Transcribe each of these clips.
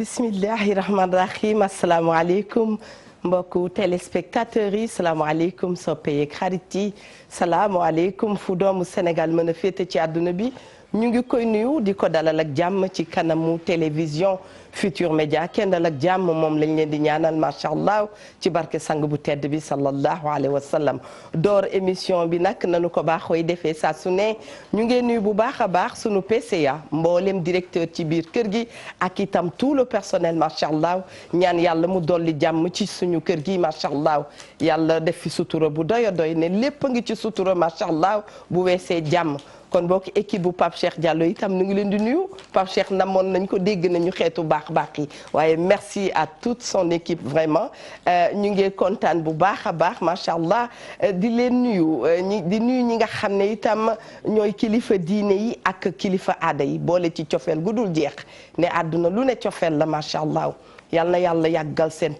bismillahi rahmaani rahim asalaamaaleykum mbokku téléspectateurs yi salaamaaleykum soppe yeeg xarit yi salaamaaleykum fu doomu Sénégal mën a féete ci àdduna bi ñu ngi koy nuyu di ko dalal ak jàmm ci kanamu télévision Futur Média kenn dal ak jàmm moom lañ leen di ñaanal macha allah ci barke sang bu tedd bi sallallahu alayhi wa sallam door émission bi nag nanu ko baaxooy defee saa su ne ñu ngi nuyu bu baax a baax sunu PCA mboolem directeur ci biir kër gi ak itam tout le personnel macha allah ñaan yàlla mu dolli jàmm ci suñu kër gi macha allah yàlla def fi sutura bu doy a doy ne lépp a ngi ci sutura macha allah bu weesee jàmm. kon bokk équipe bu Pape Cheikh Diallo itam ñu ngi leen di nuyu Pape Cheikh namoon nañ ko dégg nañu xeetu baax yi waaye merci à toute son équipe vraiment ñu ngi kontaan bu baax a baax macha allah di leen nuyu di nuyu ñi nga xam ne itam ñooy kilifa diine yi ak kilifa aada yi boole ci cofeel gu dul jeex ne àdduna lu ne cofeel la macha allah. yal na yàlla yàggal seen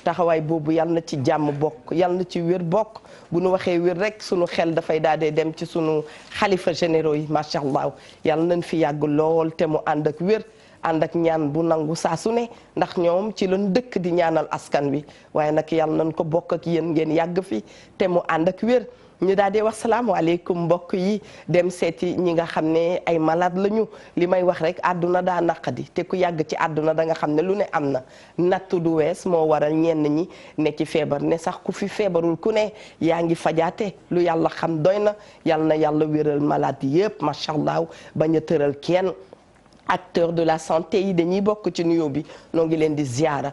taxawaay boobu yal na ci jàmm bokk yal na ci wér bokk bu nu waxee wér rek sunu xel dafay daal di dem ci sunu xalifa généraux yi macha allah yal nañ fi yàgg lool te mu ànd ak wér ànd ak ñaan bu nangu saa su ne ndax ñoom ci lañ dëkk di ñaanal askan wi waaye nag yal nañ ko bokk ak yéen ngeen yàgg fi te mu ànd ak wér. ñu daal di wax salaamaaleykum mbokk yi dem seeti ñi nga xam ne ay malade lañu li may wax rek àdduna daa naqadi te ku yàgg ci àdduna da nga xam ne lu ne am na nattu du wees moo waral ñenn ñi ne ci feebar ne sax ku fi feebarul ku ne yaa ngi fajaate lu yàlla xam doy na yàlla wéral malade yëpp macha allah bañ a tëral kenn. acteur de la santé yi dañuy bokk ci nuyoo bi noo ngi leen di ziara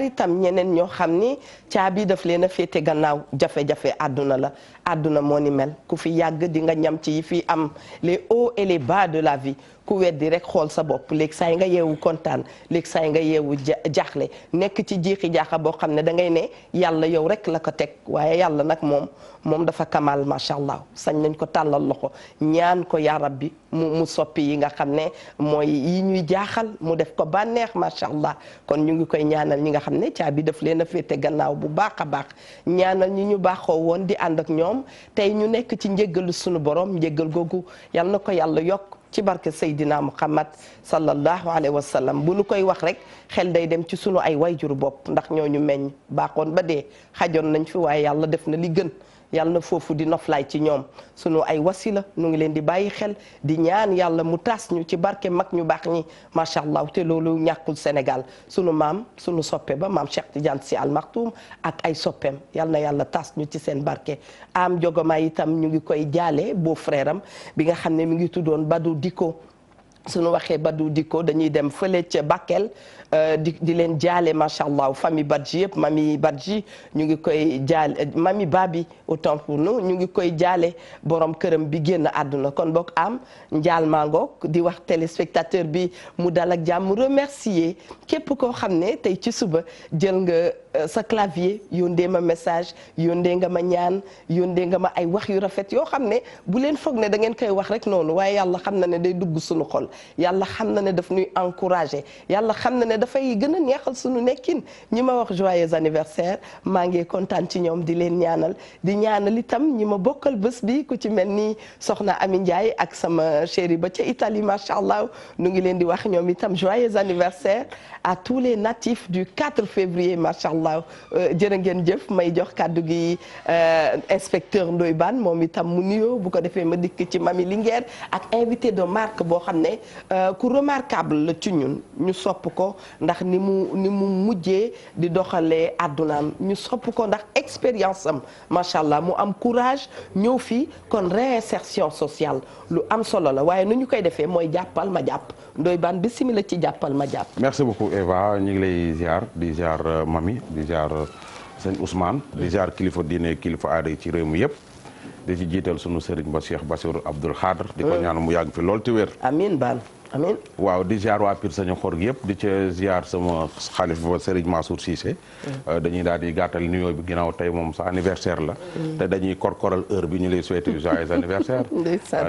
itam ñeneen ñoo xam ni caabi daf leen a féete gannaaw jafe-jafe àdduna la àdduna moo ni mel ku fi yàgg di nga ñam ci yi fi am les hauts et les bas de la vie ku weddi rek xool sa bopp léegi saa yi nga yeewu kontaan léegi saa yi nga yeewu jaaxle nekk ci jiixi jaaxa boo xam ne da ngay ne yàlla yow rek la ko teg waaye yàlla nag moom dafa kamal macha allah sañ nañ ko tàllal loxo ñaan ko yaa rabbi mu soppi yi nga xam ne mooy yi ñuy jaaxal mu def ko bànneex macha allah kon ñu ngi koy ñaanal ñi nga xam ne caabi daf leen a féete gannaaw bu baax a baax ñaanal ñi ñu baaxoo woon di ànd ak ñoom tey ñu nekk ci njéggalu sunu borom njéggal googu yal na ko yàlla yokk ci barke Seydina Muhammad sallallahu alayhi wa sallam bu nu koy wax rek xel day dem ci sunu ay wayjuru bopp ndax ñooñu meññ baaxoon ba dee xajoon nañ fi waaye yàlla def na li gën yàlla na foofu di noflaay ci ñoom sunu ay wasila nu ngi leen di bàyyi xel di ñaan yàlla mu taas ñu ci barke mag ñu baax ñi macha allah te loolu ñàkkul Sénégal sunu maam sunu soppe ba maam Cheikh Tidiane Sy Al Maktoum ak ay soppeem yal na yàlla taas ñu ci seen barke. am jogoma itam ñu ngi koy jaale beau frère am bi nga xam ne mi ngi tuddoon Badou Diko suñu waxee Badou Diko dañuy dem fële ca Bakel di leen jaale macha allah famille Badji yëpp mami Badji ñu ngi koy jaale mami Babi autant pour nous ñu ngi koy jaale borom këram bi génn àdduna kon bokk am njaal mangook di wax téléspectateur bi mu dal ak jàmm remercier képp koo xam ne tey ci suba jël nga sa clavier yóndee ma message yóndee nga ma ñaan yóndee nga ma ay wax yu rafet yoo xam ne bu leen foog ne da ngeen koy wax rek noonu waaye yàlla xam na ne day dugg suñu xol yàlla xam na ne daf ñuy encouragé yàlla xam na ne dafay gën a neexal suñu nekkin ñi ma wax joyeux anniversaire maa ngi kontaan ci ñoom di leen ñaanal di ñaanal itam ñi ma bokkal bés bi ku ci mel ni soxna Ami Ndiaye ak sama chéri ba ca Italie macha allah nu ngi leen di wax ñoom itam joyeux anniversaire à tous les natifs du 4 février macha allah jërë ngeen jëf may jox kàddu gi inspecteur Ndoye Bane moom itam mu nuyoo bu ko defee ma dikk ci Mami Linguère ak invité de marque boo xam ne ku remarquable la ci ñun ñu sopp ko ndax ni mu mujjee di doxalee àddunaam ñu sopp ko ndax expérience am macha allah mu am courage ñëw fii kon réinsertion sociale lu am solo la waaye nu ñu koy defee mooy jàppal ma jàpp Ndoye Bane bismillah ci jàppal ma jàpp. merci beaucoup Eva ñu ngi lay ziar di ziar Mami di ziar sëñ Ousmane di ziar kilifa diine kilifa aada yi ci réew mi yëpp. di ci jiital sunu sëriñ ba Cheikh Bassirou Abdoul Khadr di ko ñaan mu yàgg fi lool te wér. amiin Bane amiin. waaw di ziar waa Pire Sañu Xor gi yëpp di ca ziar sama xalif ba Serigne Mansour Cissé. dañuy daal di gàttal nuyoo bi ginnaaw tey moom sa anniversaire la. te dañuy korkoral heure bi ñu lay souhaiter joyeux anniversaire.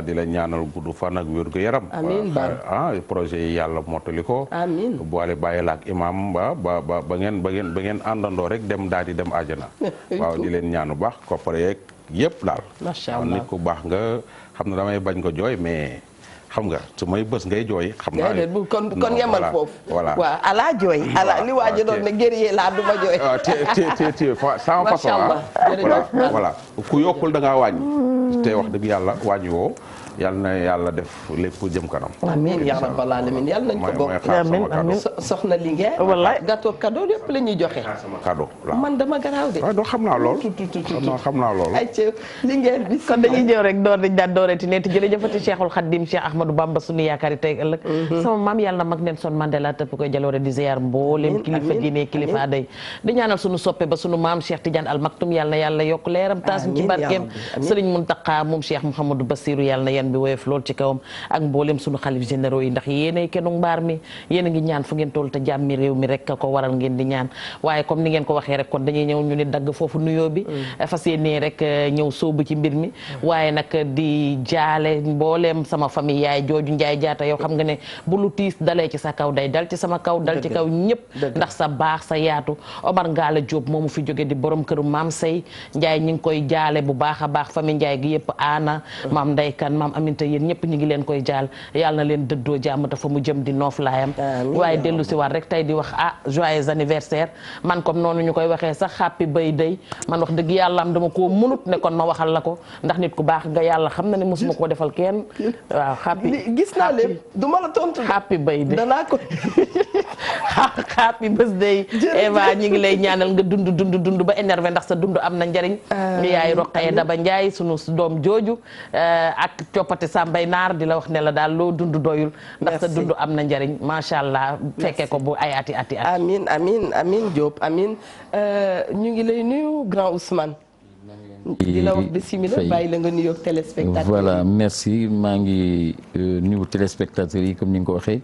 di la ñaanal gudd fan ak wér gu yaram. amiin Bane projet yi yàlla mottali ko. amiin boole bàyyi la ak imam ba ngeen àndandoo rek dem daal di dem àjjana. waaw di leen ñaanu baax koppare yeeg yëpp daal. macha allah nit ku baax nga xam ne damay bañ ko jooy mais xam nga su may bës ngay jooy. xam naa ne kon yemal foofu. voilà waaw ala jooy. ala li waa ji doon ne guerrier laa du ma jooy. te sama façon voilà ku yokkul da ngaa wàññi. te wax dëgg yàlla wàññi woo. yal na yàlla def lépp jëm kanam. amiin yaa rabbal aalamiin yal nañ ko bokk. amiin soxna Linguère. wallaay gâteau cadeau lépp la ñuy joxe. sama cadeau man dama garaaw de. waaw doo xam naa lool. xam naa lool. ayca Linguère bi. kon dañuy ñëw rek door dañ daan dooreeti ne te jërëjëfati Cheikhul Khadim Cheikh Ahmadou Bamba sunu yaakaar yi tey ëllëg. sama maam yàlla mag Nelson Mandela tëpp koy jaloore di ziar mboolem kilifa diine kilifa aday di ñaanal sunu soppe ba sunu maam Cheikh Tidiane Al Maktoum yàlla na yàlla yokk leeram taas ci barkeem Serigne Mountakha moom Cheikh Mouhamadou Bassirou yàlla na yan bi woyof lool ci kawam ak mboolem sunu xalif généraux yi ndax yéenay kennu mbaar mi yéen a ngi ñaan fu ngeen toll te jàmmi réew mi rek ko waral ngeen di ñaan waaye comme ni ngeen ko waxee rek kon dañuy ñëw ñu ni dagg foofu nuyoo bi fas yéenee rek ñëw sóobu ci mbir mi waaye nag di jaale mbooleem sama famille yaay jooju Njaay Jaata yow xam nga ne bu lu tiis dalee ci sa kaw day dal ci sama kaw dal ci kaw ñëpp ndax sa baax sa yaatu Omar Ngala Diop moomu fi jóge di borom këru maam Sey Njaay ñi ngi koy jaale bu baax a baax famille Njaay gi yëpp aana maam Ndeykan maam Aminta yéen ñëpp ñu ngi leen koy jaal yàlla na leen dëddoo jàmm te fa mu jëm di noof laayam waaye dellu si waat rek tey di wax joyeux anniversaire man comme noonu ñu koy waxee sax happy birthday man wax dëgg yàlla am dama koo munut ne kon ma waxal la ko ndax nit ku baax nga yàlla xam na ne mosuma koo defal kenn waaw gis naa lépp du ma la tontu happy birthday danaa ko happy birthday Eva ñi ngi lay ñaanal nga dund ba énervé ndax sa dund am na njariñ yaay Roqaye Daba Njaay sunu doom jooju ak coppati Sambay Naar di la wax ne la daal loo dund doyul ndax sa dund am na njariñ macha allah fekke ko bu ay ati amin Diop amin ñu ngi lay nuyu grand Ousmane di la wax bismillah bàyyi la nga nuyoog téléspectateurs voilà merci maa ngi nuyu téléspectateurs yi comme ni nga ko waxee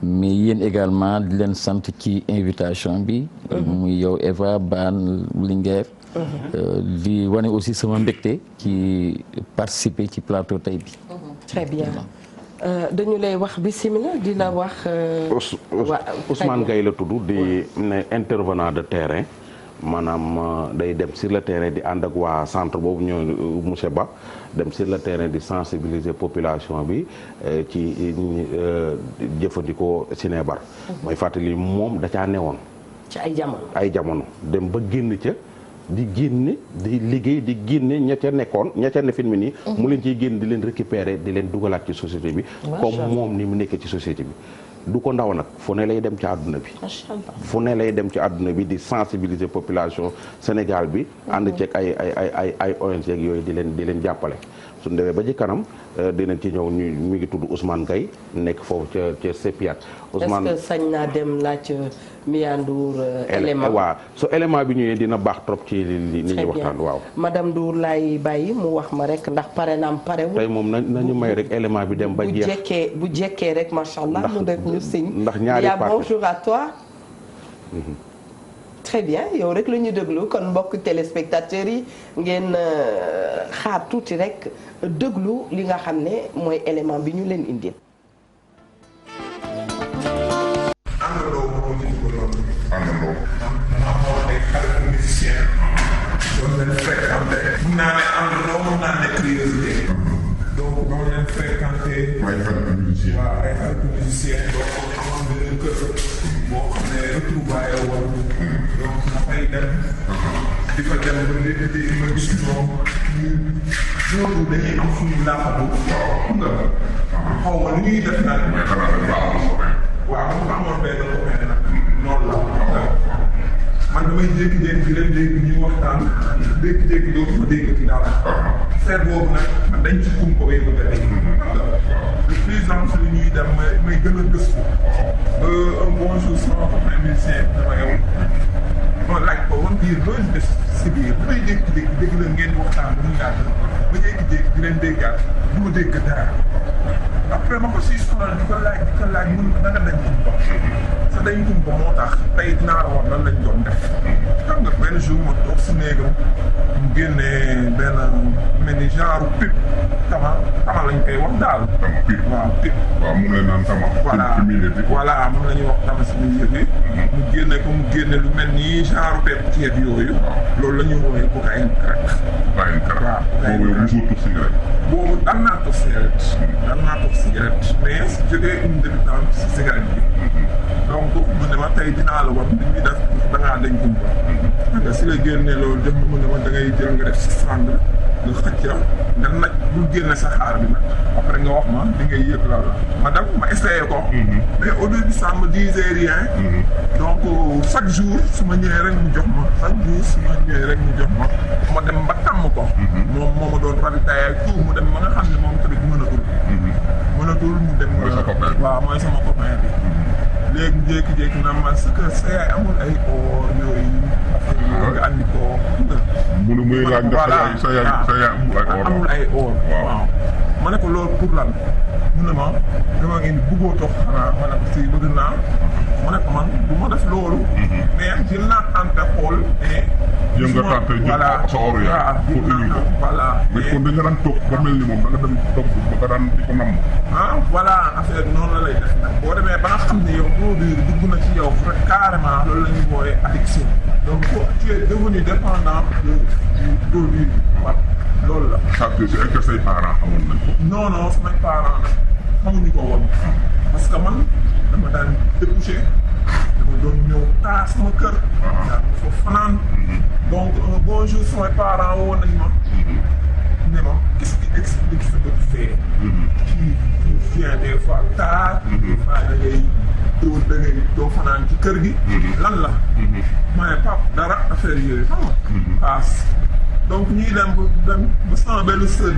mais yéen également di leen sant ci invitation bi muy yow Eva Ban Linguère di wane aussi sama mbégte ci participer ci plateau tey bi très bien dañu lay wax bismillah di la wax Ousmane Gaye la tudd di ne intervenant de terrain maanaam day dem sur le terrain di ànd ak waa centre boobu ñoo monsieur Ba dem sur le terrain di sensibiliser population bi ci jëfandikoo sinébar mooy fàttali moom da caa newoon ci ay jamono dem ba génn ca di génne di liggéey di génne ña ca nekkoon ña ca ne film nii mu leen ciy génn di leen récupérer di leen dugalaat ci société bi comme moom ni mu nekkee ci société bi du ko ndaw nag fu ne lay dem ci àdduna bi fu ne lay dem ci àdduna bi di sensibiliser population Sénégal bi ànd ceeg ay ONG yooyu di leen jàppale suñu demee ba ci kanam dinañ ci ñëw ñu mi ngi tudd Ousmane Gaye nekk foofu ca CEPIAT Ousmane est-ce que sañ naa dem laaj Miyandour élément waaw so élément bi ñëwee dina baax trop ci li ñuy waxtaan waaw madame Ndour laay bàyyi mu wax ma rek ndax pare naam parewul tey moom nañu may rek élément bi dem ba jeex bu jekkee rek macha allah mu def ñu signe ndax ñaari bonjour à toi très bien yow rek la ñu déglu kon mbokk téléspectateurs yi ngeen xaar tuuti rek déglu li nga xam ne mooy élément bi ñu leen indil. àndandoo moo ñu ko doon àndandoo. maa moo nekk xale musicien doon leen fréquenté. mun naa ne àndandoo mun naa nekk curiosité. donc doon leen fréquenté. ay xaritu musicien. waaw ay xaritu musicien. donc amoon benn kër boo xam ne retrouvaille woon. donc dafay dem. di fa dem ba léegi di ma gis ñoom ñooñu dañuy am fu ñu laaxatu. waaw xam nga. xaw ma lu ñuy def nag. mais xanaa dañ baax waaw xam nga amoon benn copain nag noonu la man damay jékki-jékki di leen dégg ñuy waxtaan jékki-jékki doo ko dégg ci dara seet boobu nag man dañ ci kum ko bay bëgg a dégg de plus en plus ñuy dem may gën a gëstu un bon jour sama copain musicien dama yow ma laaj ko wan biir loolu des si biir damay jékki-jékki dégg leen ngeen waxtaan bu ñu yàgg ba jékki-jékki di leen déggaat du ma dégg dara après ma ko siy sonal di ko laaj mun da nga dañ kumpa sa dañ kumpa moo tax tey dinaa la wax lan lañ doon def xam nga benn jour ma toog si néegam mu génnee benn mel ni genre pip tama lañ koy wax daal pip waaw pip waaw mu lay naan tama voilà moom la ñuy wax tama si milieu bi mu génne lu mel ni genre pepp ceeb yooyu loolu la ñuy woowee cocaïne crack waaw boobu daan naa ko cigarette cigarette mais j'étais une débutante si cigarette bi donc mu ne ma tey dinaa la wan li ñuy def da ngaa dañ kumpa nga si la génne loolu jox mu ne ma da ngay jël nga def si cendre nga xëcc nga naj bul génne sa xaar bi nag après nga wax ma li ngay yëg la ma dem ma essayé ko mais au début ça me disait rien donc chaque jour su ma ñëwee rek mu jox ma chaque jour su ma ñëwee rek mu jox ma dem ba tàmm ko moom moo ma doon ravitaillé ak tout mu dem ba nga xam ne moom tamit mënatul mu dem waaw mooy sama copain bi léegi jékki-jékki na ma sa kër sa yaay amul ay or yooyu nga andi ko munu muy laaj ndax sa yaay amul ay or waaw ma ne ko loolu pour lan mu ne ma dama ngeen bëggoo toog xanaa ma ne ko si bëgg naa ma ne ko man bu ma def loolu mais jël naa tante xool et jël nga tante jël sa or yaa pour indi ko voilà mais kon da nga daan toog ba mel ni moom da nga dem toog ba nga daan di ko namm voilà affaire bi noonu la lay def nag boo demee ba nga xam ne yow produit dugg na ci yow rek carrément loolu la ñuy wooyee addiction donc tu es devenu dépendant de produit waaw loolu la. ça veut dire que say parents xamoon nañ ko. non samay parents nag xamuñu ko woon parce que man dama daan débouché dama doon ñëw taa sama kër. daan fa fanaan. donc un bon jour samay parents woon nañ ma. ne ma qu'est-ce qui explique ce que tu fais. tu viens des fois tard. des fois da ngay doo fanaan ci kër gi. lan la. ma ne pap dara affaire yooyu xam nga. paas donc ñuy dem ba sama benn sœur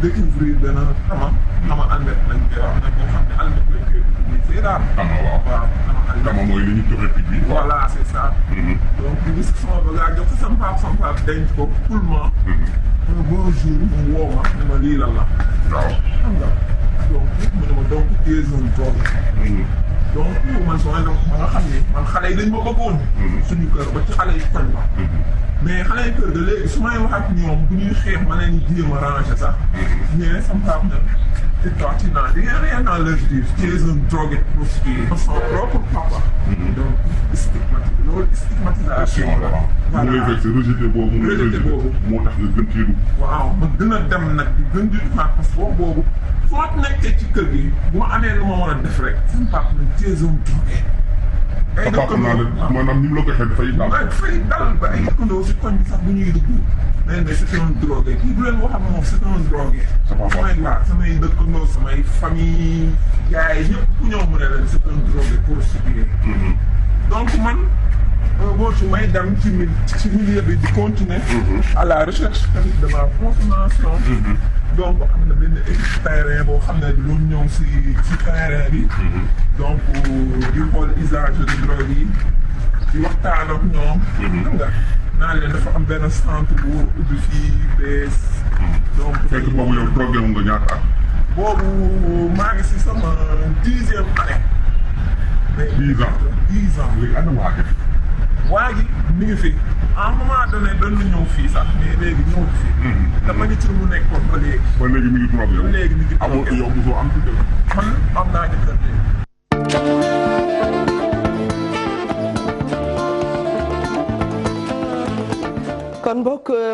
découvrir benn xama almet lañ koy wax nag boo xam ne almet lañ koy utiliser daal. waaw xama mooy li ñu joxe picc bi. voilà c'est ça. donc ñu gis sama bagage jox ko sama pap denc ko pullement. un bon jour mu woo ma ne ma lii lan la. waaw xam nga donc mu ne ma donc tu es un drogue. donc man soo dem ba nga xam ne man xale yi dañ ma bëggoon. suñu kër ba ci xale yi koñ ba. mais xale yi kër ga léegi su may wax ak ñoom bu ñuy xeex ma leen di jéem a ranger sax. mais sama papa ne te toi tu n'as rien à leur dire. tu es un drogué prostitué. son propre papa. donc stigmatisation la. voilà mu lay fekk rejeté boobu. moo tax nga gën cee dugg. waaw ma gën a dem nag di gën di duggaat parce que boobu soo nekkee ci kër gi bu ma amee lu ma war a def rek. sama papa ne tu es un drogué. ay dëkkandoo naa leen maanaam ni mu la ko waxee dafay dal ba ay dëkkandoo si koñ bi sax bu ñuy dugg mais ne c'est un drogué kii bu leen wax ak moom c'est un drogué. samay dëkkandoo samay famille yaay ñëpp ku ñëw mu ne leen c'est un drogué prostitué. donc man boo ci may dem ci milieu bi di continuer. à la recherche tamit de ma consommation. donc am na benn équipe terrain boo xam ne doon ñëw si terrain bi. donc di xool usage de drogue yi di waxtaan ak ñoom. xam nga naa leen dafa am benn centre bu ubbi fii bees. donc fekk boobu yow drogué wu nga ñaata at. boobu maa ngi si sama 10e année. 10 ans léegi ana waa ji. waa ji mi ngi fi à un moment donné doon na ñëw fii sax mais léegi ñëw fi. dama ñu ci mu nekkoon ba léegi. ba léegi mi ngi drogué yow. ba léegi mi ngi drogué amul yow mosoo am ci dëkk. man am naa jëkkër léegi. kon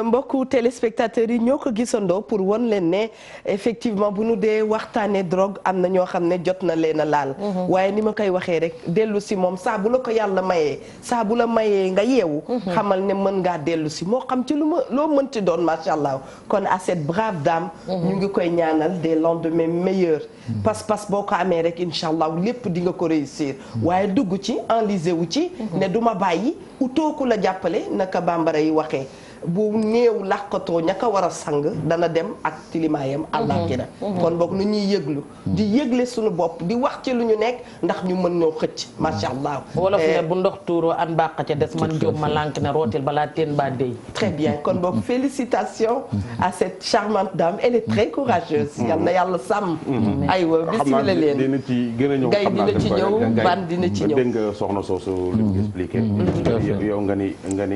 mbokku téléspectateurs yi ñoo ko gisandoo pour won leen ne effectivement bu ñu dee waxtaanee drogue am na ñoo xam ne jot na leen a laal. waaye ni ma koy waxee rek dellu si moom saa bu la ko yàlla mayee saa bu la mayee nga yeewu. xamal ne mën ngaa dellu si moo xam ci loo mënti doon macha allah kon à cette brave dame. ñu ngi koy ñaanal des lendemains meilleurs. pas-pas boo ko amee rek incha allah lépp di nga ko réussir. waaye dugg ci enlisé wu ci. ne du ma bàyyi utooku la jàppale naka bambara yi waxee. bu néew làqatoo ña ko war a sang dana dem ak tilimaayam àllaaxira kon boog nu ñuy yëglu di yëgle suñu bopp di wax ci lu ñu nekk ndax ñu mën ñoo xëcc macha allah. wala fi ne bu ndox tuuroo an bàq ca des man jóob ma lànk ne rootil balaa teen ba dey. très bien kon boog félicitations à cette charmante dame elle est très courageuse. yal na yàlla sàmm. aywa bismillah leen dina ci gën a ñëw. gay dina ci ñëw ban dina ci ñëw. dégg nga soxna soosu li mu expliqué. yow nga ni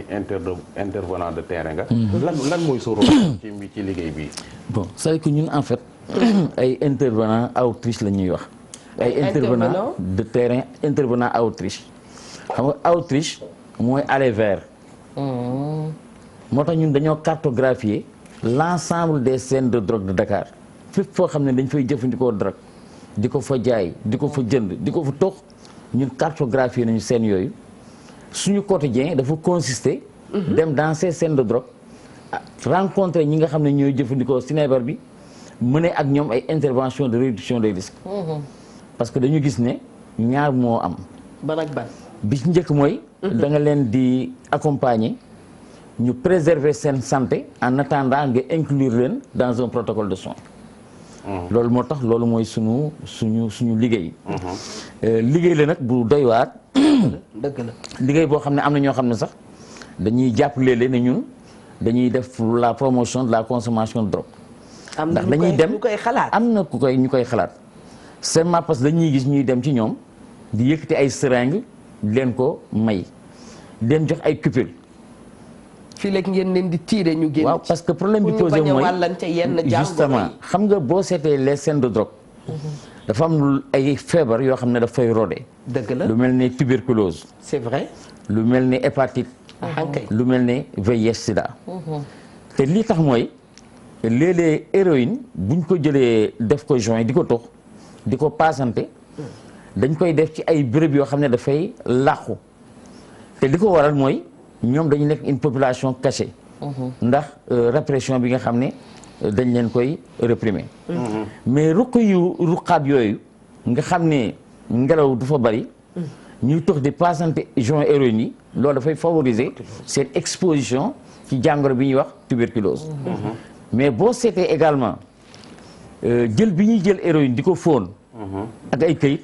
intervenant de terrain nga. lan mooy sa rôle ci liggéey bi. bon c'est que ñun en fait ay intervenant outreach la ñuy wax. ay intervenant de terrain intervenant outreach. xam nga outreach mooy aller vers. moo tax ñun dañoo cartographier l'ensemble des scènes de drogue de Dakar fépp foo xam ne dañ fay jëfandikoo drogue di ko fa jaay di ko fa jënd di ko fa tox ñun cartographie nañu scène yooyu suñu quotidien dafa consister dem dans ces scènes de drogue rencontrer ñi nga xam ne ñooy jëfandikoo sinébar bi mener ak ñoom ay intervention de réduction des risques parce que dañu gis ne ñaar moo am ban ak ban bi ci njëkk mooy da nga leen di accompagner ñu préserver seen santé en attendant nga inclure leen dans un protocole de soins loolu moo tax loolu mooy suñu liggéey liggéey la nag bu doy waar dëgg la liggéey boo xam ne am na ñoo xam ne sax dañuy jàpp léeg-léeg ne ñun dañuy def la promotion de la consommation de drogue ndax dañuy dem am na ñu koy xalaat seulement parce que dañuy gis ñuy dem ci ñoom di yëkkati ay seringue di leen ko may di leen jox ay cupule fii léegi ngeen leen di tiire ñu génn waaw parce que problème bi posé mooy justement yi xam nga boo seetee les scènes de drogue dafa am ay feebar yoo xam ne daf fay rodé dëgg la lu mel ni tuberculose c'est vrai lu mel ni hépatite lu mel ni VIH sida te lii tax mooy léeg-léeg héroïne buñ ko jëlee def ko joint di ko tox di ko paasante dañ koy def ci ay béréb yoo xam ne dafay làqu te li ko waral mooy ñoom dañu nekk une population cachée ndax répression bi nga xam ne dañ leen koy réprimer mais ruqaat yooyu nga xam ne ngelaw du fa bari ñuy tox di paasante joint héroïne yi loolu dafay favoriser seen exposition ci jàngoro bi ñuy wax tuberculose mais boo seetee également jël bi ñuy jël héroïne di ko fóon ak ay këyit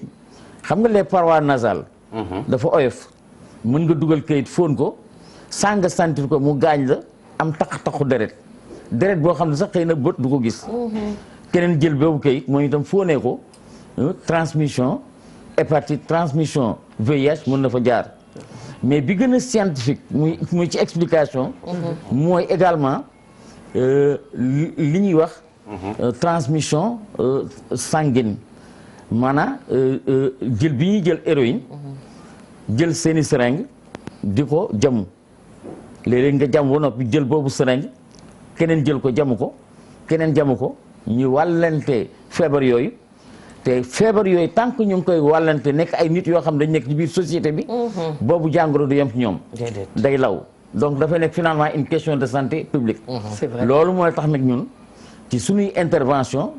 xam nga les parois nasales dafa oyof mën nga dugal këyit fóon ko sans nga sentir ko mu gaañ la am taq-taqu deret boo xam ne sax xëy na bët du ko gis keneen jël boobu këyit mooy itam fóonee ko transmission hépatite transmission VIH mën na fa jaar mais bi gën a scientifique muy ci explication mooy également li ñuy wax transmission sanguine maanaam jël bi ñuy jël héroïne jël seeni seringue di ko jamu léeg-léeg nga jam ba noppi jël boobu seringue keneen jël ko jamu ko keneen jamu ko ñu wàllante feebar yooyu te feebar yooyu tant que ñu ngi koy wàllante nekk ay nit yoo xam dañ nekk ci biir société bi boobu jàngoro du yem ci ñoom day law donc dafay nekk finalement une question de santé publique c'est vrai loolu mooy tax nag ñun ci suñuy intervention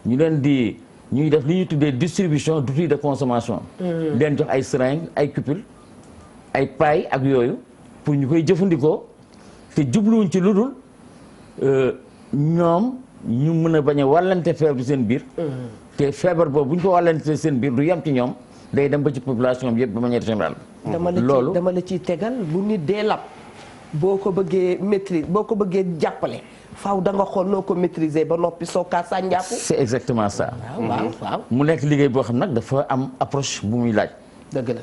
ñu leen di ñuy def li ñuy tuddee distribution d'outils de consommation leen jox ay seringue ay cupule ay paille ak yooyu pour ñu koy jëfandikoo te jubluwuñ ci lu dul ñoom ñu mën a bañ a wàllante feebar bi seen biir te feebar boobu bu ñu ko wàllante seen biir du yem ci ñoom day dem ba ci population bi yëpp de manière générale loolu dama la ciy tegal bu nit dee lab boo ko bëggee maîtrise boo ko bëggee jàppale faaw da nga xool noo ko maîtriser ba noppi soo kaa sa njàpp c'est exactement ça waaw mu nekk liggéey boo xam nag dafa am approche bu muy laaj dëgg la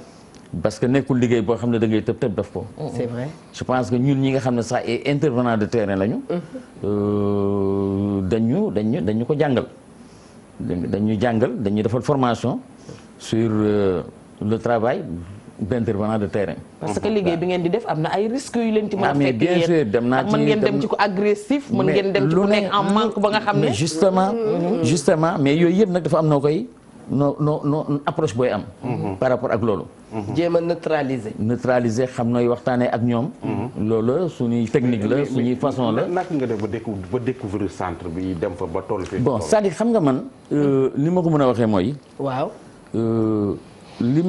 parce que nekkul liggéey boo xam ne da ngay tëb tëb def ko c'est vrai je pense que ñun ñi nga xam ne sax ay intervenant de terrain lañu dañu ko jàngal dañuy defal formation sur le travail d'intervenant de terrain. parce que liggéey bi ngeen di def am na ay risques yu leen ci mën a fekk bien sûr dem naa ci mën ngeen dem ci ko agressif mën ngeen dem ci ku nekk en manque ba nga xam ne justement mais yooyu yëpp nag dafa am noo koy noo approche booy am par rapport ak loolu jéem a neutraliser xam nooy waxtaanee ak ñoom loolu suñuy technique la suñuy façon la naka nga def ba découvrir centre bi dem fa ba toll fi bon c'est-à-dire xam nga man li ma ko mën a waxee mooy waaw li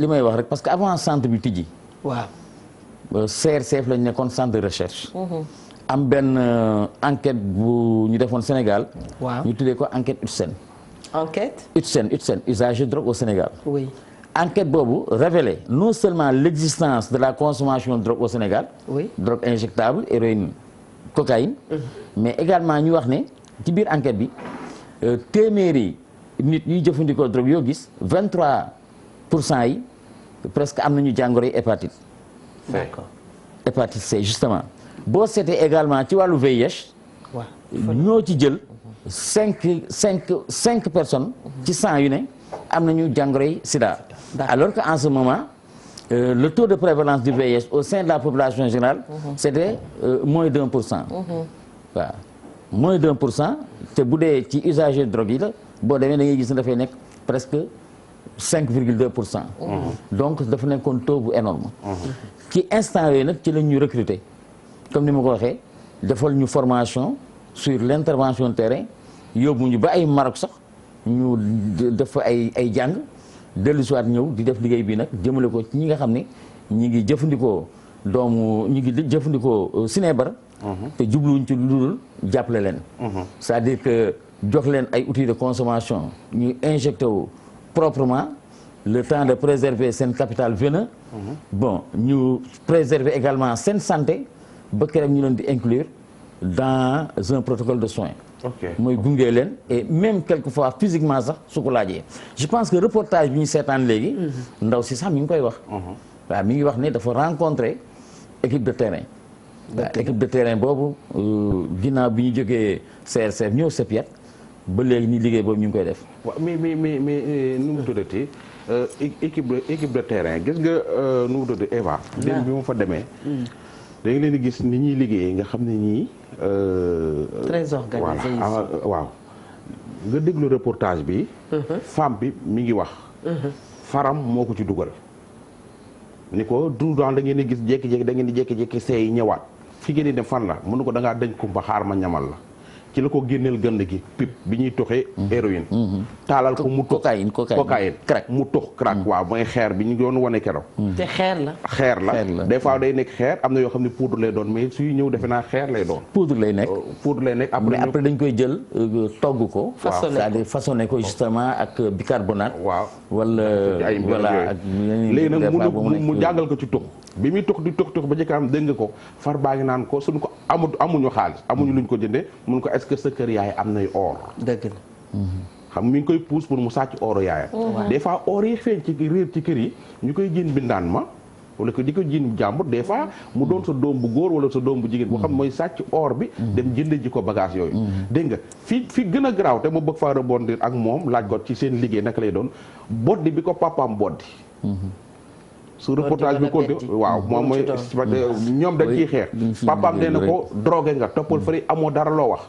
may wax rek parce que avant centre bi tijji waaw CRCF lañ nekkoon centre de recherche am benn enquête bu ñu defoon Sénégal waaw ñu tuddee ko enquête UTSEN usage de drogue au Sénégal oui enquête boobu révélé non seulement l'existence de la consommation de drogue au Sénégal oui drogue injectable héroïne cocaïne mais également ñu wax ne ci biir enquête bi téeméeri nit ñuy jëfandikoo drogue yoo gis 23% yi presque am nañu jàngoro yi hépatite d'accord hépatite C justement boo seetee également ci wàllu VIH ñoo ci jël cinq personnes ci 100 yu ne am nañu jàngoro yi sida alors que en ce moment le taux de prévalence du VIH au sein de la population générale c'était moins d'1%. Waaw moins d'1% te bu dee ci usager de drogue yi la boo demee da ngay gis ne dafay nekk presque 5,2%. donc dafa nekkoon taux bu énorme ci instant yooyu nag ci la ñu recruter comme ni ma ko waxee defal ñu formation sur l'intervention de terrain yóbbu ñu ba ay Maroc sax ñu def fa ay jàng dellu si waat ñëw di def liggéey bi nag jëmale ko ci ñi nga xam ne ñi ngi jëfandikoo ñi ngi jëfandikoo sinébar te jubluwuñ ci lu dul jàppale leen c'est-à-dire que jox leen ay outils de consommation ñu injecté wu proprement le temps de préserver seen capital veineux bon ñu préserver également seen santé ba keroog ñu leen di inclure dans un protocole de soins mooy gunge leen et même quelquefois physiquement sax su ko laajee je pense que reportage bi ñu seetaan léegi ndaw si sax mi ngi koy wax waaw mi ngi wax ne dafa rencontrer équipe de terrain équipe de terrain boobu ginnaaw bi ñu jógee CRCF ñëw CEPIAT ba léegi ni liggéey boobu ñu ngi koy def waaw mais nu mu tuddati équipe de terrain gis nga nu mu tuddati Eva démb bi mu fa demee da nga leen di gis ni ñuy liggéeyee nga xam ne ñii très organisé waaw nga déglu reportage bi femme bi mi ngi wax faram moo ko ci dugal ni ko tout da ngeen di gis jékki-jékki da ngeen di jékki-jékki seey ñëwaat fi ngeen di dem fan la mënu ko da ngaa dañ kumba xaar ma ñamal la ci la ko génneel gënd gi pip bi ñuy toxee héroïne taalal ko mu tox cocaïne crack mu tox crack waaw mooy xeer bi ñu doon wane keroog te xeer la des fois day nekk xeer am na yoo xam ne poudre lay doon mais suy ñëw defe naa xeer lay doon poudre lay nekk mais après dañ koy jël togg ko c'est-à-dire façonné ko justement ak bicarbonate waaw wala ak léegi nag mu jàngal ko ci tux bi muy tux di tux ba njëkk am dégg nga ko far baa ngi naan ko suñu ko amuñu xaalis amuñu luñ ko jëndee mun ko est-ce que sa kër yaay am nay or dëgg la xam mi ngi koy pousse pour mu sàcc oro yaayam des fois or yi feeñ ci réer ci kër yi ñu koy jiin bindaan ma wala ko di ko jiin jàmbur des fois mu doon sa doom bu góor wala sa doom bu jigéen boo xam mooy sàcc or bi dem jënd ji ko bagage yooyu dégg nga fi gën a garaaw te mu bëgg faa rebondir ak moom laaj ko ci seen liggéey naka lay doon boddi bi ko papaam boddi su reportage bi continue waaw moom mooy ñoom dañ ciy xeex papaam nee na ko drogué nga toppal fari amoo dara loo wax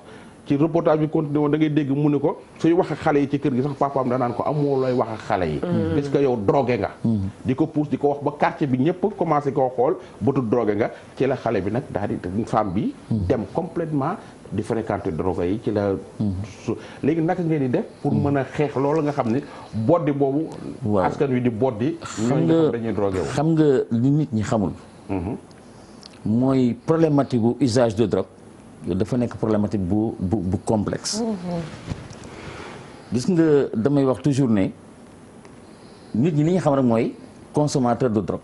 ci reportage bi continué woon da ngay dégg mu ne ko suy wax ak xale yi ci kër gi sax papaam danaan ko amoo looy wax ak xale yi parce que yow drogué nga di ko pousse di ko wax ba quartier bi ñëpp commencé koo xool bëtu drogué nga ci la xale bi nag daal di femme bi dem complètement di fréquenter drogue yi ci la léegi naka ngeen di def pour mën a xeex loolu nga xam ne boddi boobu askan wi di boddi ñooñu dañuy drogué wu xam nga li nit ñi xamul mooy problématique gu usage de drogue dafa nekk problématique bu complexe gis nga damay wax toujours ne nit ñi li ñu xam rek mooy consommateur de drogue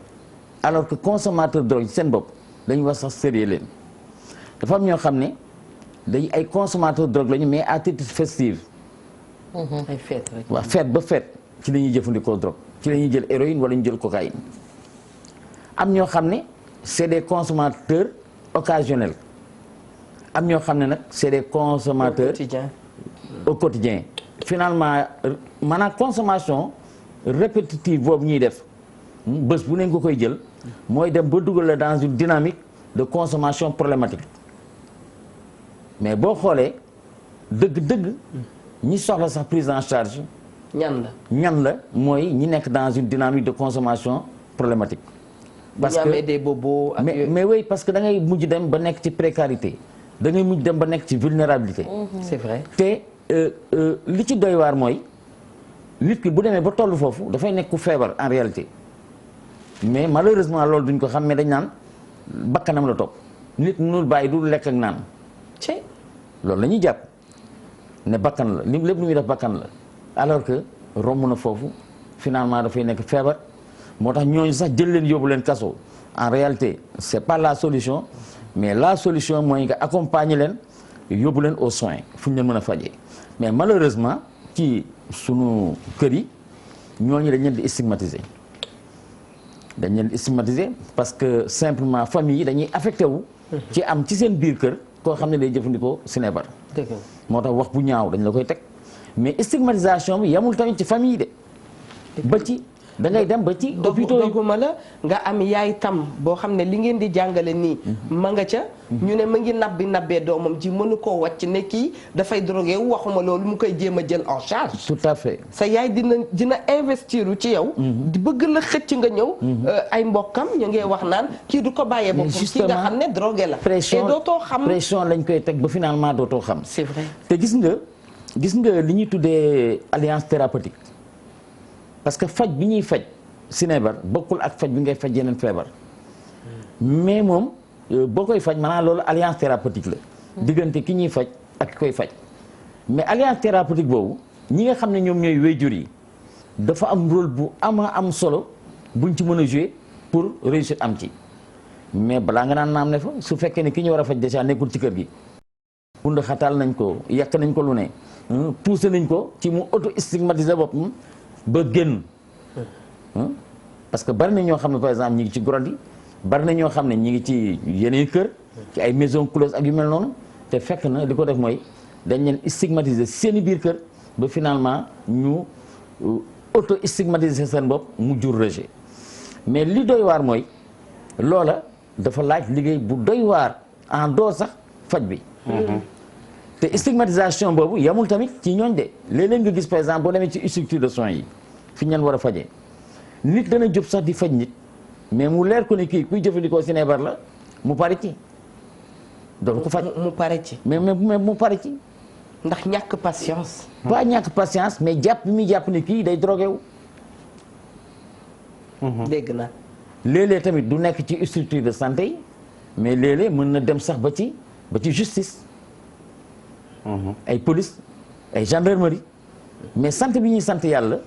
alors que consommateur de drogue seen bopp dañuy wax sax sérieux leen dafa am ñoo xam ne dañu ay consommateur de drogue lañu mais à titre festif ay fête rek waaw fête ba fête ci la ñuy jëfandikoo drogue ci la ñuy jël héroïne wala ñu jël cocaïne am ñoo xam ne c'est des consommateurs occasionnels am ñoo xam ne nag c'est des consommateurs au quotidien finalement maanaam consommation répétitive boobu ñuy def bés bu ne nga koy jël mooy dem ba dugal la dans une dynamique de consommation problématique mais boo xoolee dëgg-dëgg ñi soxla sax prise en charge ñan la mooy ñi nekk dans une dynamique de consommation problématique parce que des bobos mais oui parce que da ngay mujj dem ba nekk ci précarité da ngay mujj dem ba nekk ci vulnérabilité c'est vrai te li ci doy waar mooy nit ki bu demee ba tollu foofu dafay nekk ku feebar en réalité mais malheureusement loolu duñ ko xam mais dañ naan bakkanam la topp nit mënul bàyyi du lekk ak naan loolu la ñuy jàpp ne bakkan la lépp lu muy def bakkan la alors que romb na foofu finalement dafay nekk feebar moo tax ñooñu sax jël leen yóbbu leen kaso en réalité c'est pas la solution mais la solution mooy nga accompagner leen yóbbu leen aux soins fu ñu leen mën a fajee mais malheureusement ci sunu kër yi ñooñu dañ leen di stigmatiser parce que simplement famille yi dañuy affecté wu ci am ci seen biir kër koo xam ne day jëfandikoo sinébar moo tax wax bu ñaaw dañ la koy teg mais stigmatisation bi yamul tamit ci famille yi de ba ci da ngay dem ba ci hôpitaux yi doguma la nga am yaay tam boo xam ne li ngeen di jàngale nii ma nga ca ñu ne ma ngi nabbee doomam ji mënu koo wàcc ne kii dafay drogué wu waxuma loolu mu koy jéem a jël en charge. tout à fait sa yaay dina investir ci yow di bëgg la xëcc nga ñëw ay mbokkam ñu ngi wax naan kii du ko bàyyee boppam kii nga xam ne drogué la pression dootoo xam pression lañ koy teg ba finalement dootoo xam c'est vrai te gis nga li ñuy tuddee alliance thérapeutique parce que faj bi ñuy faj sinébar bokkul ak faj bi ngay faj yeneen feebar mais moom boo koy faj maanaam loolu alliance thérapeutique la diggante ki ñuy faj ak ki koy faj mais alliance thérapeutique boobu ñi nga xam ne ñoom ñooy wéyjur yi dafa am rôle bu am solo buñ ci mën a jouer pour réussir am ci mais balaa nga naan naam ne fa su fekkee ne ki ñu war a faj déjà nekkul ci kër gi bund xataal nañ ko yàq nañ ko lu ne poussé nañ ko ci mu auto stigmatiser boppam ba génn parce que bari na ñoo xam ne par exemple ñi ngi ci gorod yi bari na ñoo xam ne ñi ngi ci yeneen kër ci ay maison close ak yu mel noonu te fekk na li ko def mooy dañ leen stigmatiser seeni biir kër ba finalement ñu auto stigmatiser seen bopp mu jur rejet mais li doy waar mooy loola dafa laaj liggéey bu doy waar en dehors sax faj bi te stigmatisation boobu yamul tamit ci ñooñ de léeg-léeg nga gis par exemple boo demee ci structure de soins yi fi ñu leen war a fajee nit dana jub sax di faj nit mais mu leer ko ne kii kuy jëfandikoo sinébar la mu pare ci doon ko faj mu pare ci mais mu pare ci ndax ñàkk patience pas ñàkk patience mais jàpp bi muy jàpp ne kii day drogué wu dégg na léeg-léeg tamit du nekk ci structure de santé yi mais léeg-léeg mën na dem sax ba ci justice ay police ay gendarmerie mais sant bi ñuy sant yàlla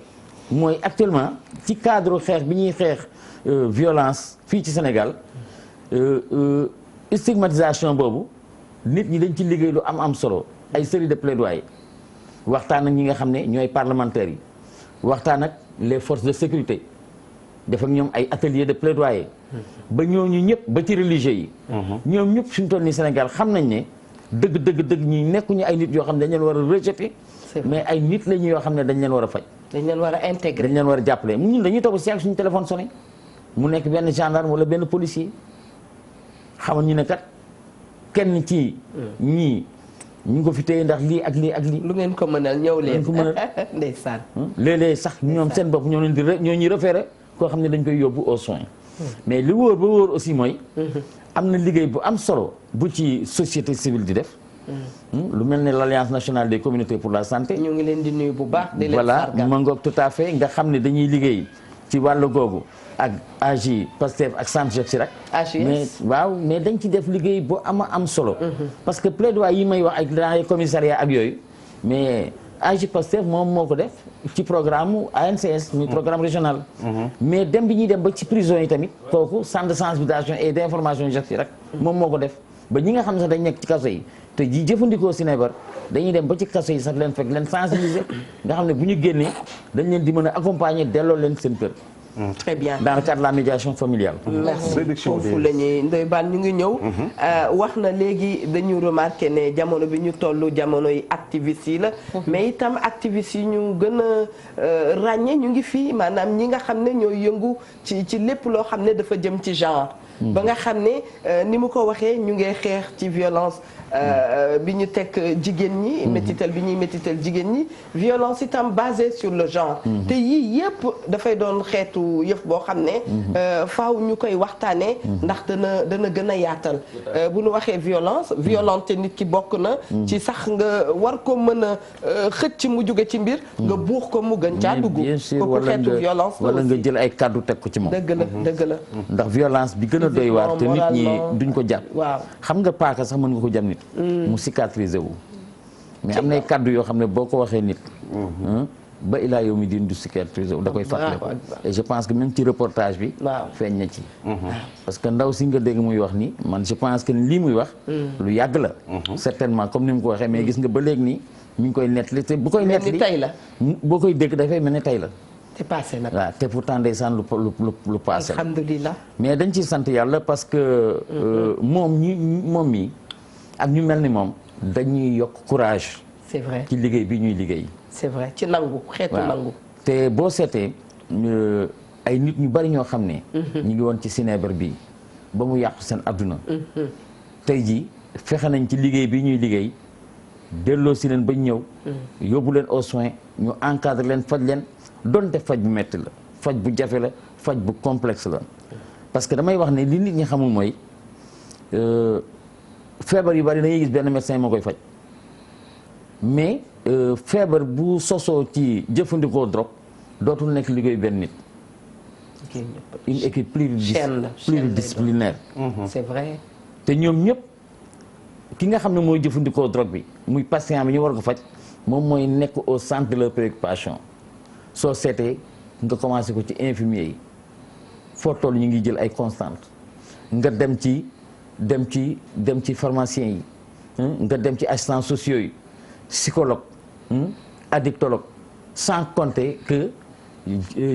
mooy actuellement ci cadre xeex bi ñuy xeex violence fii ci Sénégal stigmatisation boobu nit ñi dañ ci liggéey lu am solo ay série de plaidoyer waxtaan ak ñi nga xam ne ñooy parlementaires yi waxtaan ak les forces de sécurité def ak ñoom ay atelier de plaidoyer ba ñooñu ñëpp ba ci religieux yi ñoom ñëpp suñu toll nii Sénégal xam nañ ne dëgg ñi nekkuñu ay nit yoo xam ne dañ leen war a rejeter mais ay nit la ñu yoo xam ne dañ leen war a faj dañ leen war a intégrer dañ leen war a jàppale ñun dañuy toog si ak suñu téléphone sonné mu nekk benn gendarme wala benn policier xamal ñu ne kat kenn ci ñii ñu ngi ko fi téye ndax lii ak lii ak lii lu ngeen ko mënal ñëw leen ko mënal ndeysaan léeg-léeg sax ñoom seen bopp ñoo leen di ñoo ñuy référé koo xam ne dañ koy yóbbu aux soins mais li wóor ba wóor aussi mooy am na liggéey bu am solo bu ci société civile di def lu mel ne l'Alliance nationale des communautés pour la santé ñu ngi leen di nuyu bu baax di leen voilà sargal ma ngoog tout à fait nga xam ne dañuy liggéey ci wàllu googu ak AJ Pastef ak Centre Jacques Chirac mais waaw mais dañ ci def liggéey bu am solo parce que plaidoyer yi may wax ak dans les commissariats ak yooyu mais AJ Pastef moom moo ko def ci programme ANCS muy programme régional mais dem bi ñuy dem ba ci prison yi tamit kooku centre de sensibilisation et d'information Jacques Chirac moom moo ko def ba ñi nga xam ne sax dañ nekk ci kaso yi te ji jëfandikoo sinébar dañuy dem ba ci kaso yi sax leen fekk leen sensibiliser nga xam ne bu ñu génnee dañ leen di mën a accompagner delloo leen seen kër très bien dans le cadre de la médiation familiale. merci foofu la ñuy Ndoye Bane ñu ngi ñëw. wax na léegi dañu remarqué ne jamono bi ñu toll jamono yi activistes yi la. mais itam activistes yi ñu gën a ràññee ñu ngi fii maanaam ñi nga xam ne ñooy yëngu ci lépp loo xam ne dafa jëm ci genre. ba nga xam ne ni mu ko waxee ñu ngi xeex ci violence. bi ñu teg jigéen ñi. métital bi ñuy métital jigéen ñi. violence itam basée sur le genre. te yii yëpp dafay doon xeetu yëf boo xam ne. faaw ñu koy waxtaanee. ndax dana gën a yaatal. bu ñu waxee violence violente nit ki bokk na. ci sax nga war ko mën a xëcc mu jóge ci mbir. nga buux ko mu gën caa dugg. bien sûr kooku xeetu violence wala nga jël ay kàddu teg ko ci moom. dëgg la dëgg la. ndax violence bi gën a doy waar te nit ñi duñ ko jàpp. waaw xam nga paaka sax mën nga ko jam nit. mu cicatriser wu. mais am nay kaddu yoo xam ne boo ko waxee nit. ba ilaa yow mi din du cicatriser wu da koy fàttali ko. et je pense que même ci reportage bi. feeñ na ci. parce que ndaw si nga dégg muy wax ni man je pense que lii muy wax. lu yàgg la. certainement comme ni mu ko waxee mais gis nga ba léegi nii mi ngi koy nettali te bu koy nettali tey la. boo koy dégg dafay mel ne tey la. te passé na. waaw te pourtant ndeysaan lu passé la. alhamdulilah. mais dañ ciy sant yàlla parce que moom mi ak ñu mel ni moom dañuy yokk courage. c'est vrai ci liggéey bi ñuy liggéey. c'est vrai ci nangu xeetu nangu. te boo seetee ay nit ñu bari ñoo xam ne. ñu ngi woon ci sinébar bi ba mu yàqu seen adduna. tey jii fexe nañ ci liggéey bi ñuy liggéey delloo si leen bañ ñëw. yóbbu leen aux soins ñu encadre leen faj leen donte faj bu metti la faj bu jafe la faj bu complexe la. parce que damay wax ne li nit ñi xamul mooy feebar yu bari dañuy gis benn médecin moo koy faj mais feebar bu sosoo ci jëfandikoo drogue dootul nekk liggéey benn nit. une équipe pluridisciplinaire. C'est vrai. te ñoom ñëpp ki nga xam ne mooy jëfandikoo drogue bi muy patient bi ñu war ko faj moom mooy nekk au centre de leur préoccupation soo seetee nga commencé ko ci infirmier yi foo toll ñu ngi jël ay constantes nga dem ci pharmacien yi nga dem ci assistants sociaux yi psychologue addictologue sans compter que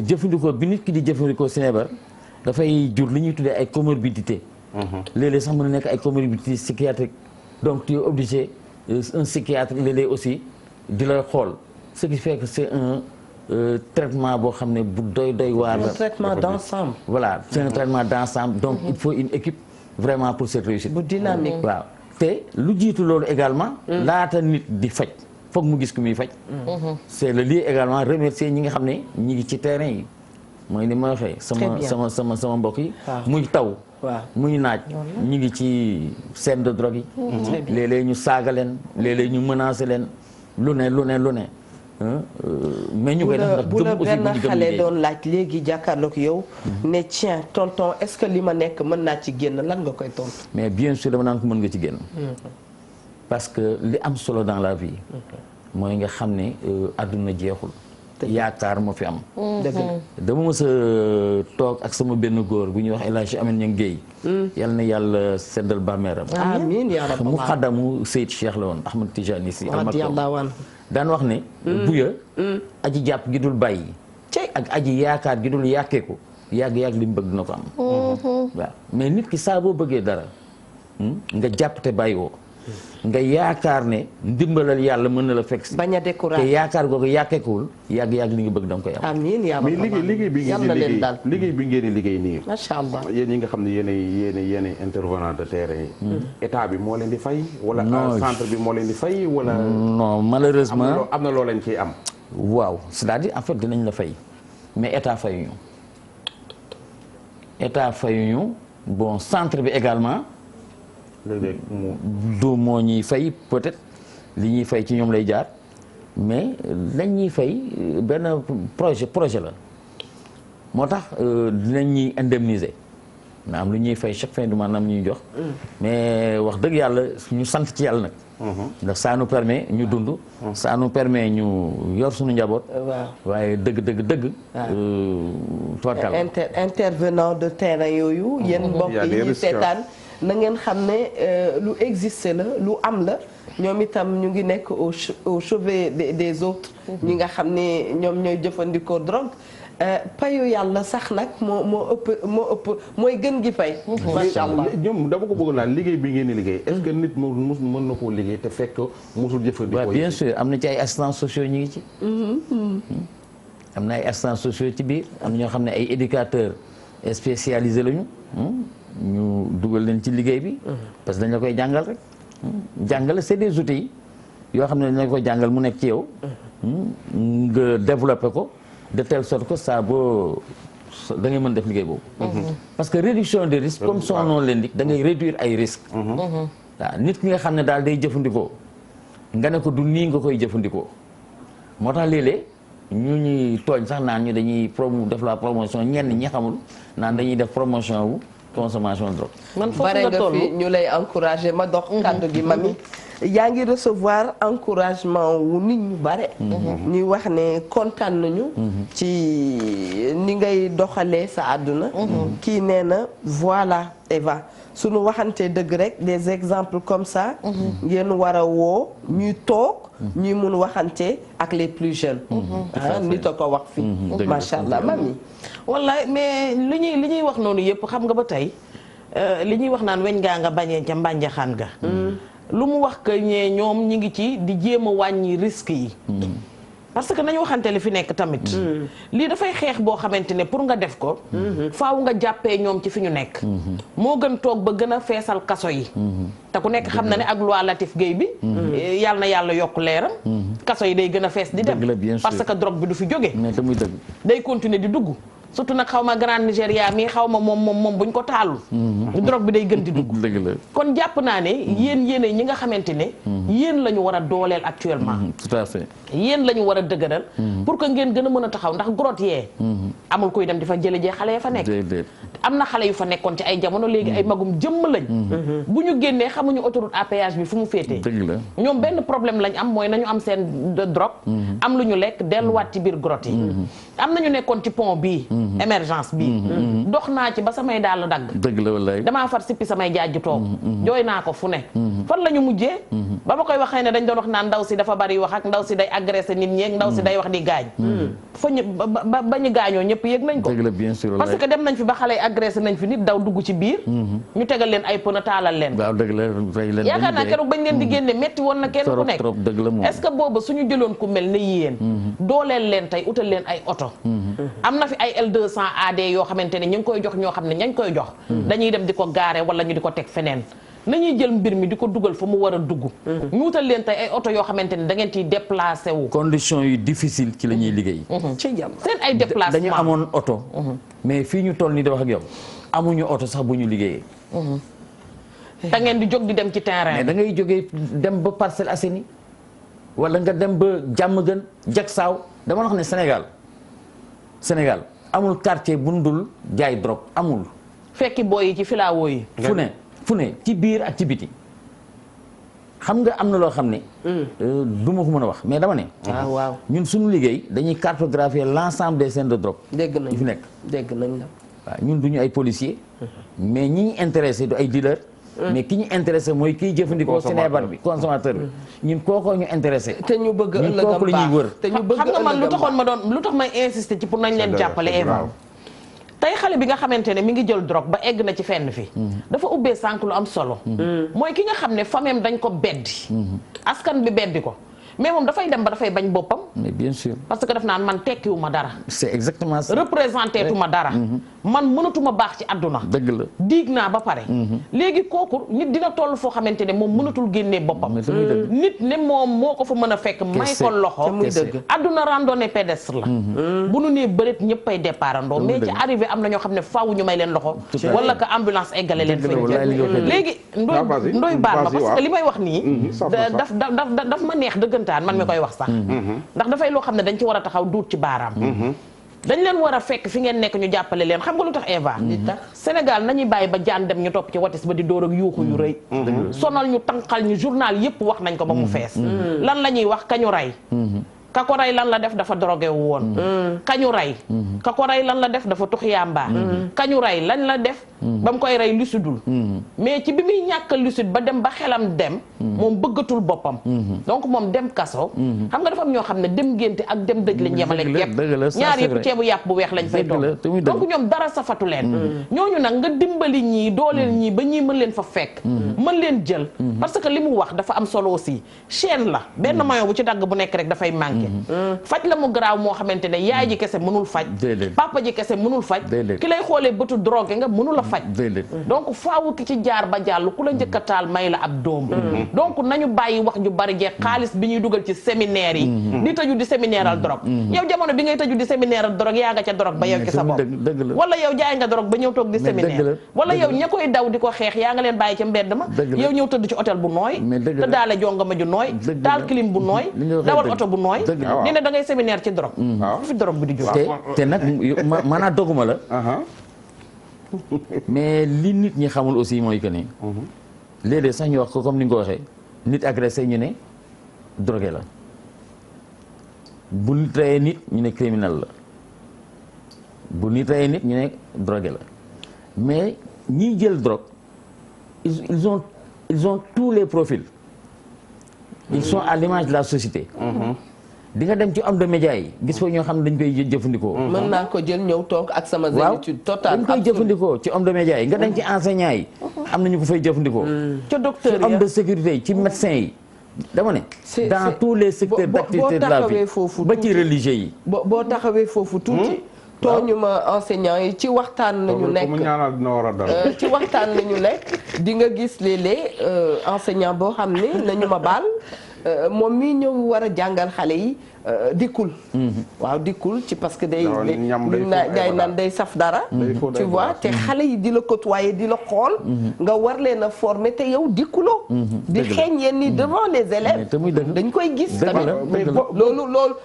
jëfandikoo bi nit ki di jëfandikoo sinébar dafay jur li ñuy tuddee ay comorbidité léeg-léeg sax mën na nekk ay comorbidité psychiatrique donc tu es obligé un psychiatre léeg-léeg aussi di lay xool ce qui fait que c'est un traitement boo xam ne bu doy waar la. Un traitement d'ensemble. Voilà c'est un traitement d'ensemble donc il faut une équipe vraiment pour cette réussite. bu dynamique. waaw te lu jiitu loolu également. laata nit di faj foog mu gis ku muy faj. c'est le lieu également remercier ñi nga xam ne ñi ngi ci terrain yi mooy ni ma waxee. sama mbokk yi. muy taw. muy naaj. ñi ngi ci scène de drogue yi. léeg-léeg ñu saaga leen léeg-léeg ñu menacer leen lu ne. mais ñu koy def ndax bu la gëm aussi bu benn ñu gëm xale liggéey. doon laaj léegi jàkkaarloog yow ne tiens tonton est-ce que li ma nekk mën naa ci génn lan nga koy tontu. mais bien sûr dama naan ko mën nga ci génn. parce que li am solo dans la vie. mooy nga xam ne àdduna jeexul. yaakaar moo fi am. dama mës a toog ak sama benn góor bu ñuy wax El Hadj Amine Niang Guèye. yal na yàlla seddal bàmmeeram. amiin yaa rabbal mu xaddamu Seyd Cheikh la woon Ahmad Tijani Si radiyallahu anhu daan wax ne. buya aji jàpp gi dul bàyyi. ak aji yaakaar gi dul yàkkeeku yàgg li mu bëgg dina ko am. waaw mais nit ki saa boo bëggee dara nga jàpp te bàyyi woo. nga yaakaar ne ndimbalal yàlla mën na la fekk si. bañ a découragé te yaakaar googu yàkkeekuwul yàgg li nga bëgg da nga koy am. amiin yaa mais liggéey bi ngeen di liggéey nii. macha allah yéen ñi nga xam ne yéen intervenant de terrain yi. état bi moo leen di fay. wala centre bi moo leen di fay wala. non malheureusement am na loo leen ciy am. waaw c'est-à-dire en fait dinañ la fay mais état fayuñu bon centre bi également. léeg-léeg du moo ñuy fay peut-être li ñuy fay ci ñoom lay jaar mais lañ ñuy fay benn projet la moo tax dinañ ñuy indemniser na am lu ñuy fay chaque fin du mois am ñuy jox mais wax dëgg yàlla ñu sant ci yàlla nag ndax ça nous permet ñu dund ça nous permet ñu yor suñu njaboot waaye dëgg tubarkalla intervenant de terrain yooyu yéen mbokk yi ñu seetaan na ngeen xam ne lu existe la lu am la ñoom itam ñu ngi nekk au chevet des autres ñi nga xam ne ñoom ñooy jëfandikoo drogue payu yàlla sax nag moo ëpp mooy gën gi fay macha allah ñoom dama ko bëgg laal liggéey bi ngeen di liggéey est-ce que nit mën na koo liggéey te fekk mosul jëfandikoo. waaw bien sûr am na ci ay assistants sociaux ñu ngi ci am na ay assistants sociaux ci biir am na ñoo xam ne ay éducateurs spécialisés lañu ñu dugal leen ci liggéey bi parce que dañ la koy jàngal rek jàngale c'est des outils yoo xam ne dañ la koy jàngal mu nekk ci yow nga développer ko de telle sorte que ça boo da ngay mën def liggéey boobu parce que réduction des risques comme son nom l'indique da ngay réduire ay risques waaw nit ki nga xam ne daal day jëfandikoo nga ne ko du nii nga koy jëfandikoo moo tax léeg-léeg ñu ñuy tooñ sax naan ñu dañuy def la promotion ñenn ñi xamul naan dañuy def promotion wu consommation de drogue. man foofu nga toll fi ñu lay encourager ma dox kàddu gi mami yaa ngi recevoir encouragement wu nit ñu bare. ñuy wax ne kontaan nañu. ci ni ngay doxalee sa àdduna. kii nee na voilà Eva suñu waxantee dëgg rek des exemples comme ça. ngeen war a woo ñuy toog. ñuy mun waxante ak les plus jeunes. nit a ko wax fii. macha allah mami. wallaay mais li ñuy wax noonu yëpp xam nga ba tey li ñuy wax naan weñ gaa nga bañee ca mbànjaxaan ga lu mu wax que ñee ñoom ñi ngi ci di jéem a wàññi risques yi parce que nañu waxante li fi nekk tamit. lii dafay xeex boo xamante ne pour nga def ko. faaw nga jàppee ñoom ci fi ñu nekk. moo gën toog ba gën a feesal kaso yi. te ku nekk xam na ne ak loi Latif Gueye bi. yàlla na yàlla yokk leeram. kaso yi day gën a fees di dem. parce que drogue bi du fi jóge. day continuer di dugg. surtout nag xaw ma Grande Nigéria mi xaw ma moom buñ ko taalul. drogue bi day gën di dugg. kon jàpp naa ne yéen ñi nga xamante ne. yéen la ñu war a dooleel actuellement. tout à fait. yéen la ñu war a dëgëral. pour que ngeen gën a mën a taxaw ndax grotte yee. amul kuy dem di fa jële jee xale ya fa nekk. am na xale yu fa nekkoon ci ay jamono léegi ay magum jëmm lañ. bu ñu génnee xamuñu autoroute à péage bi fu mu féetee. ñoom benn problème lañ am mooy nañu am seen drogue. am lu ñu lekk delluwaat ci biir grotte yi. am nañu nekkoon ci pont bii. émergence bii. dox naa ci ba samay daal dagg. dëgg la wallaay damaa far sippi samay jaaj toog. jooy naa ko fu ne. fan la ñu mujjee. ba ma koy waxee ne dañ doon wax naan ndaw si dafa bari wax ak ndaw si day agressé nit ñeeg ndaw si day wax di gaañ. fa ñu ba ñu gaañoo ñëpp yëg nañ ko. dëgg la bien sûr parce que dem nañ fi ba xale yi agressé nañ fi nit daw dugg ci biir. ñu tegal leen ay pneu taalal leen. waaw dëgg la yaakaar naa keroog bañ leen di génne metti woon na kenn ku nekk. est-ce que booba suñu jëloon ku mel ne yéen. dooleel leen tey utal leen ay oto. am na fi ay L200 AD yoo xamante ne ñu ngi koy jox ñoo xam ne ñañ koy jox. dañuy dem di ko gaare wala ñu di ko teg feneen. nañuy jël mbir mi di ko dugal fa mu war a dugg. ñu wutal leen tey ay oto yoo xamante ne da ngeen ciy déplacé wu. conditions yu difficile ci la ñuy liggéey. ci jàmm seen ay déplacement dañu amoon oto. mais fii ñu toll nii di wax ak yow amuñu oto sax bu ñu liggéeyee. da ngeen di jóg di dem ci terrain. mais da ngay jógee dem ba Parcelles Assainies wala nga dem ba Diamaguène Diacksao dama wax ne Sénégal amul quartier bu ndul jaay drogue amul. fekki booy yi ci filawoo yi. fu ne ci biir ak ci biti xam nga am na loo xam ne. du ma ko mën a wax mais dama ne. waaw ñun suñu liggéey dañuy cartographier l'ensemble des scènes de drogue. dégg nañ yi fi nekk dégg nañ la. waaw ñun du ñu ay policiers. mais ñi ñu intéressé du ay dealers. mais ki ñu intéressé mooy kiy jëfandikoo Sénébar bi consommateur bi ñun kookoo ñu intéressé. te ñu bëgg ñun kooku la ñuy wër. te ñu bëgg xam nga man lu tax may insister ci pour nañ leen jàppale Eva. tey xale bi nga xamante ne mi ngi jël drogue ba egg na ci fenn fi dafa ubbee sànq lu am solo. mooy ki nga xam ne famem dañ ko beddi. askan bi beddi ko mais moom dafay dem ba dafay bañ boppam. mais bien sûr. parce que daf naan man tekkiwu ma dara. c'est exactement ça. représenté tu ma dara. man mënatuma baax ci àdduna. dëgg la diig naa ba pare. léegi kooku nit dina toll foo xamante ne moom mënatul génnee boppam. nit ne moom moo ko fa mën a fekk. may ko loxo muy dëgg. àdduna randonnée pédestre la. bu nu nee bëreet ñëpp ay départandoo mais ci arrivé am na ñoo xam ne faaw ñu may leen loxo. wala que ambulance eggale leen. léegi ndoy baal ma parce que li may wax nii. daf ma neex dëggantaan man mi koy wax sax. ndax dafay loo xam ne dañ ci war a taxaw duut ci baaraam. dañ leen war a fekk fi ngeen nekk ñu jàppale leen xam nga lu tax Eva. Sénégal nañuy bàyyi ba jaan dem ñu topp ci watis ba di dóor ak yuuxu yu rëy. sonal ñu tànqal ñu journal yépp wax nañ ko ba mu fees. lan la ñuy wax kañu rey. ka ko rey lan la def dafa drogué wu woon. kañu rey. ka ko rey lan la def dafa tux yàmba. kañu rey lañ la def. ba mu koy rey lucidul. mais ci bi muy ñàkk lucide ba dem ba xelam dem. moom bëggatul boppam. donc moom dem kaso. xam nga dafa am ñoo xam ne dem ngénte ak dem dëj lañ yemale képp. ñaar yëpp ceebu yàpp bu weex lañ fay toog. donc ñoom dara safatu leen. ñooñu nag nga dimbali ñii dooleel ñii ba ñii mën leen fa fekk. mën leen jël. parce que li mu wax dafa am solo aussi chaîne la benn maillon bu ci dagg bu nekk rek dafay manqué. faj la mu garaaw moo xamante ne yaay ji kese mënul faj. papa ji kese mënul faj. ki lay xoolee bëtu drogue nga mënul a faj. donc faawu ki ci jaar ba jàll ku la njëkk a taal may la ab doom. donc nañu bàyyi wax ju bari jeex xaalis bi ñuy dugal ci séminaire yi. di tëju di séminaire al drogue. yow jamono bi ngay tëju di séminaire al drogue yaa nga ca drogue ba yow ci sa bopp. wala yow jaay nga drogue ba ñëw toog di séminaire. wala yow ña koy daw di ko xeex yaa nga leen bàyyi ca mbedd ma. yow ñëw tëdd ci hôtel bu nooy. te daale jongama ju nooy. taal clim bu nooy. dawal oto bu nooy. ni ne da ngay séminaire ci drogue. fi drogue bi di jóg. te nag maanaam doguma la. mais li nit ñi xamul aussi mooy que ni. léeg-léeg sax ñu wax ko comme ni nga ko waxee nit agressé ñu ne drogué la bu nit reyee nit ñu ne criminel la bu nit reyee nit ñu ne drogué la mais ñiy jël drogue ils ont tous les profils. ils sont à l'image de la société. di nga dem ci homme de médias yi gis fa ñoo xam ne dañ koy jëfandikoo. mën naa ko jël ñëw toog ak sama zénitude totale. dañ koy jëfandikoo ci homme de médias yi nga dem ci enseignants yi am na ñu ko fay jëfandikoo. ca docteur ci homme de sécurité yi ci médecins yi dama ne. dans tous les secteurs d'activité de la vie ba ci religieux yi. boo taxawee foofu tuuti. tooñu ma enseignant yi ci waxtaan nañu nekk ci waxtaan nañu nekk di nga gis léeg-léeg enseignant boo xam ne nañu ma baal moom mii ñëw war a jàngal xale yi dikkul. waaw dikkul ci parce que day naan day saf dara. tu vois te xale yi di la côtoyer di la xool. nga war leen a former te yow dikkuloo. di xeeñ yéen ni devant les élèves. dañ koy gis tamit.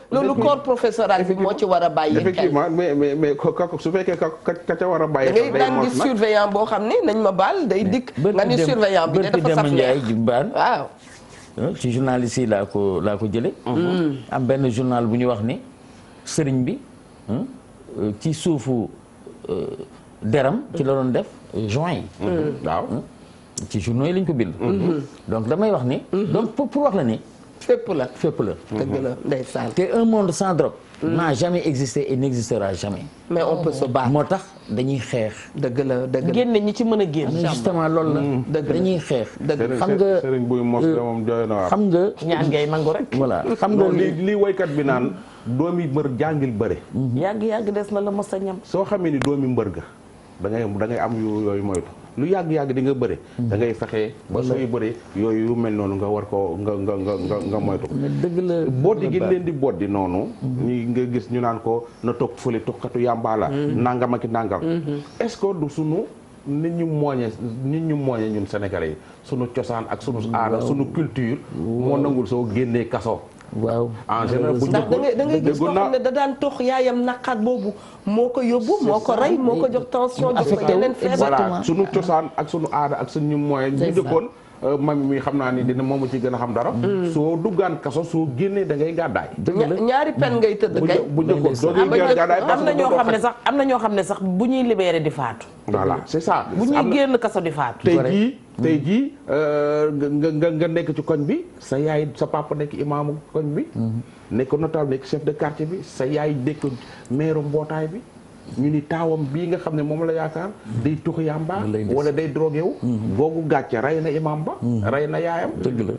loolu corps professoral bi moo ci war a bàyyi. effectivement mais su fekkee ka ca war a bàyyi. da ngay daan gis surveillant boo xam ne nañ ma baal day dikk. nga ni surveillant bi de dafa saf neex waaw. ci journaliste yi laa ko jële am benn journal bu ñu wax ni sëriñ bi ci suufu deram ci la doon def joint yi waaw ci journaux yi lañ ko bind donc damay wax ni donc pour wax la ni fépp la dëgg la ndeysaan te un monde sans drogue n'a jamais existé et n'existera jamais. mais on peut se battre. moo tax dañuy xeex. dëgg la génne ñi ci mën a génn. justement loolu la. dañuy xeex. xam nga sëriñ buy mos moom jooy na waar. xam nga ñaan ngay nangu rek. voilà xam nga li woykat bi naan doomi mbër jàngil bëre. yàgg des na la mos a ñam. soo xamee ni doomi mbër ga da ngay am yooyu moytu. lu yàgg di nga bëre. da ngay fexe ba sooy bëre yooyu yu mel noonu nga war ko nga moytu ko. dëgg la boddi gi leen di boddi noonu. ñi nga gis ñu naan ko na toog fële tuxkatu yàmbaa la. nangam ak nangam. est-ce que du sunu nit ñu mooñe ñun Sénégalais yi sunu cosaan ak sunu aada sunu culture. moo nangul soo génnee kaso. waaw en général bu njëkkoon da ngay gis koo xam ne da daan tox yaayam naqat boobu moo ko yóbbu moo ko rey moo ko jox tension jox ko yeneen feebar. voilà sunu cosaan ak sunu aada ak sunu moyen ñu njëkkoon mami mi xam naa ni dina moomu ci gën a xam dara. soo duggaan kaso soo génnee da ngay gàddaay. ñaari pen ngay tëdd kay. bu njëkkoon doo ngay gàddaay am na ñoo xam ne sax bu ñuy libéré di faatu. voilà c'est ça. bu ñuy génn kaso di faatu. tey jii nga nekk ci koñ bi sa yaay sa papa nekk imaamu koñ bi. nekk notable nekk chef de quartier bi sa yaay nekk maire mbootaay bi. ñu ni taawam bii nga xam ne moom la yaakaar day tux yàmba wala day drogué wu googu gàcce rey na imam ba rey na yaayam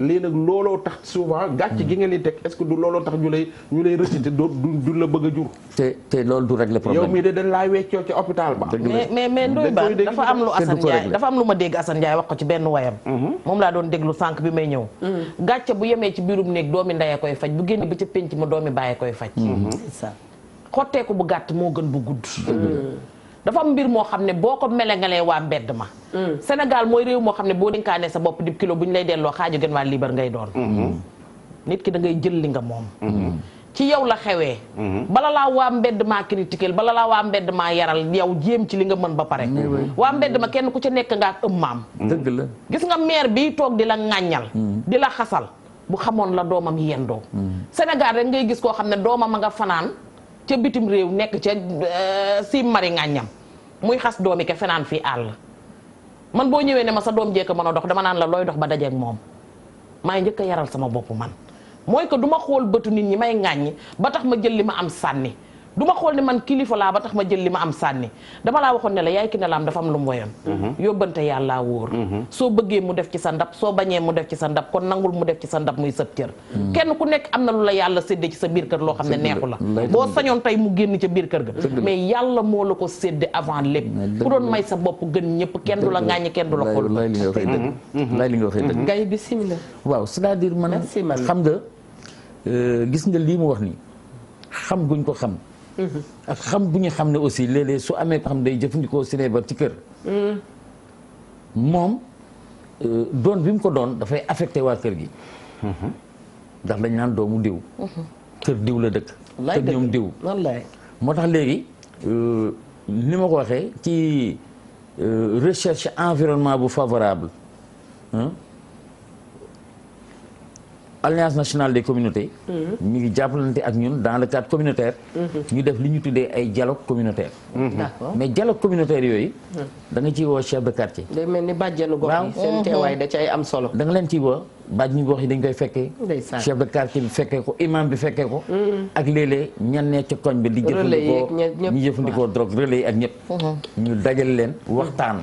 lii nag looloo tax souvent gàcce gi nga li teg est-ce que du looloo tax ñu lay recité du la bëgg a jur te loolu du régler problème yow mii de dañ laa weccoo ci hôpital ba mais Ndoye Bane dafa am lu Assane Ndiaye dafa am lu ma dégg Assane Ndiaye wax ko ci benn wayam moom laa doon déglu sànq bi may ñëw gàcce bu yemee ci biirum néeg doomi ndeye koy faj bu génn ba ca pénc ma doomi bàyyi koy faj xotteeku bu gàtt moo gën bu gudd dafa am mbir moo xam ne boo ko melengalee waa mbedd ma Sénégal mooy réew moo xam ne boo dénkaanee sa bopp di kilo bu ñu lay delloo xaaju gën waa liibar ngay doon nit ki da ngay jël li nga moom ci yow la xewee bala laa waa mbedd maa critiquer bala laa waa mbedd maa yaral yow jéem ci li nga mën ba pare waa mbedd ma kenn ku ci nekk nga ak maam dëgg la gis nga maire bi toog di la ŋàññal di la xasal bu xamoon la doomam yendoo Sénégal rek ngay gis koo xam ne doomam a nga fanaan ca bitim réew nekk ca si mari ngàññam muy xas doomi ke fenaan fii àll man boo ñëwee ne ma sa doom jekk mën a dox dama naan la looy dox ba dajeek moom maay njëkk a yaral sama bopp man mooy que du ma xool bëtu nit ñi may ŋàññi ba tax ma jël li ma am sànni du ma xool ni man kilifa laa ba tax ma jël li ma am sànni dama laa waxoon ne la yaay ki ne laam dafa am lu mu woyoon yóbbante yàllaa wóor soo bëggee mu def ci sa ndab soo bañee mu def ci sa ndab kon nangul mu def ci sa ndab muy sëb cër kenn ku nekk am na lu la yàlla sédde ci sa biir kër loo xam ne neexu la boo sañoon tey mu génn ca biir kër ga mais yàlla moo la ko sédde avant lépp ku doon may sa bopp gën ñëpp kenn du la ŋàññi kenn du la xool lay li nga waxee dëgg ngay bismillah waaw c'est-à-dire man xam nga gis nga lii mu wax nii xam guñ ko xam ak xam bu ñu xam ne aussi léeg-léeg su amee ko xam day jëfandikoo sinébar ci kër moom doon bi mu ko doon dafay affecté waa kër gi ndax dañ naan doomu diw kër diw la dëkk kër ñoom diw moo tax léegi ni ma ko waxee ci recherche environnement bu favorable Alliance nationale des communautés ñu ngi jàppalante ak ñun dans le cadre communautaire ñu def li ñu tuddee ay dialogue communautaire mais dialogue communautaire yooyu da nga ciy woo chef de quartier day mel ni bàjjenu gox yi seen teewaay da cay am solo da nga leen ciy woo bàjjenu gox yi dañ koy fekkee chef de quartier bi fekkee ko imam bi fekkee ko ak léeg-léeg ñan ne ca koñ bi di jëfandikoo ñu jëfandikoo drogue relais ak ñëpp ñu dajal leen waxtaan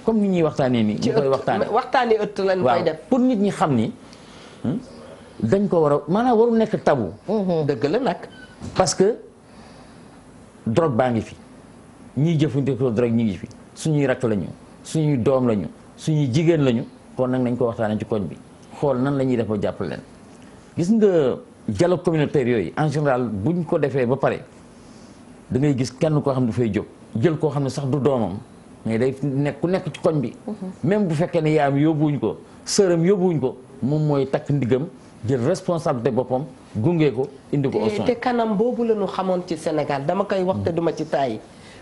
comme ni ñuy waxtaanee nii ñu koy waxtaanee waxtaani ëtt lañ koy def pour nit ñi xam ni dañ ko war a maanaam waru nekk tabu. dëgg la nag. parce que drogue baa ngi fi ñiy jëfandikoo drogue ñi ngi fi suñuy rakk lañu suñuy doom lañu suñuy jigéen lañu kon nag nañ ko waxtaanee ci koñ bi xool nan la ñuy def ba jàppale leen gis nga dialogue communautaire yooyu en général buñ ko defee ba pare da ngay gis kenn koo xam ne dafay jóg jël koo xam ne sax du doomam mais day nekk ku nekk ci koñ bi. même bu fekkee ne yaayam yóbbuwuñ ko sëram yóbbuwuñ ko moom mooy takk ndigam jël responsabilité boppam gunge ko indi ko au soin. te kanam boobu la ñu xamoon ci Sénégal dama koy wax te duma ci taay.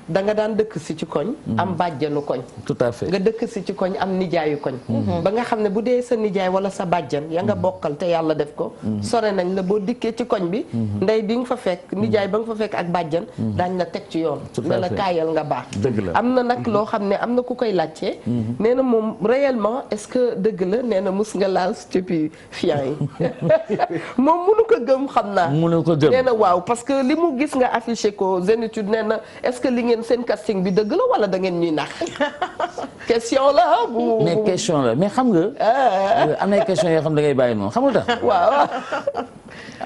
da nga daan dëkk si ci koñ. am bàjjanu koñ. tout à fait nga dëkk si ci koñ am nijaayu koñ. ba nga xam ne bu dee sa nijaay wala sa bàjjan ya nga bokkal te yàlla def ko. sore nañ la boo dikkee ci koñ bi. ndey bi nga fa fekk nijaay ba nga fa fekk ak bàjjan. daañ la teg ci yoon. ne la kaayal nga baax. dëgg la am na nag loo xam ne am na ku koy laajte. nee na moom réellement est-ce que dëgg la nee na mus nga laal stupéfiant yi moom munu ko gëm xam naa. munu ko gëm nee na waaw parce que li mu gis nga affiché ko Zénitude nee na est-ce que li ngeen seen casting bi dëgg la wala da ngeen ñuy nax question la bu. mais question la mais xam nga. am na ay question yoo xam da ngay bàyyi noonu xam nga tax. waaw.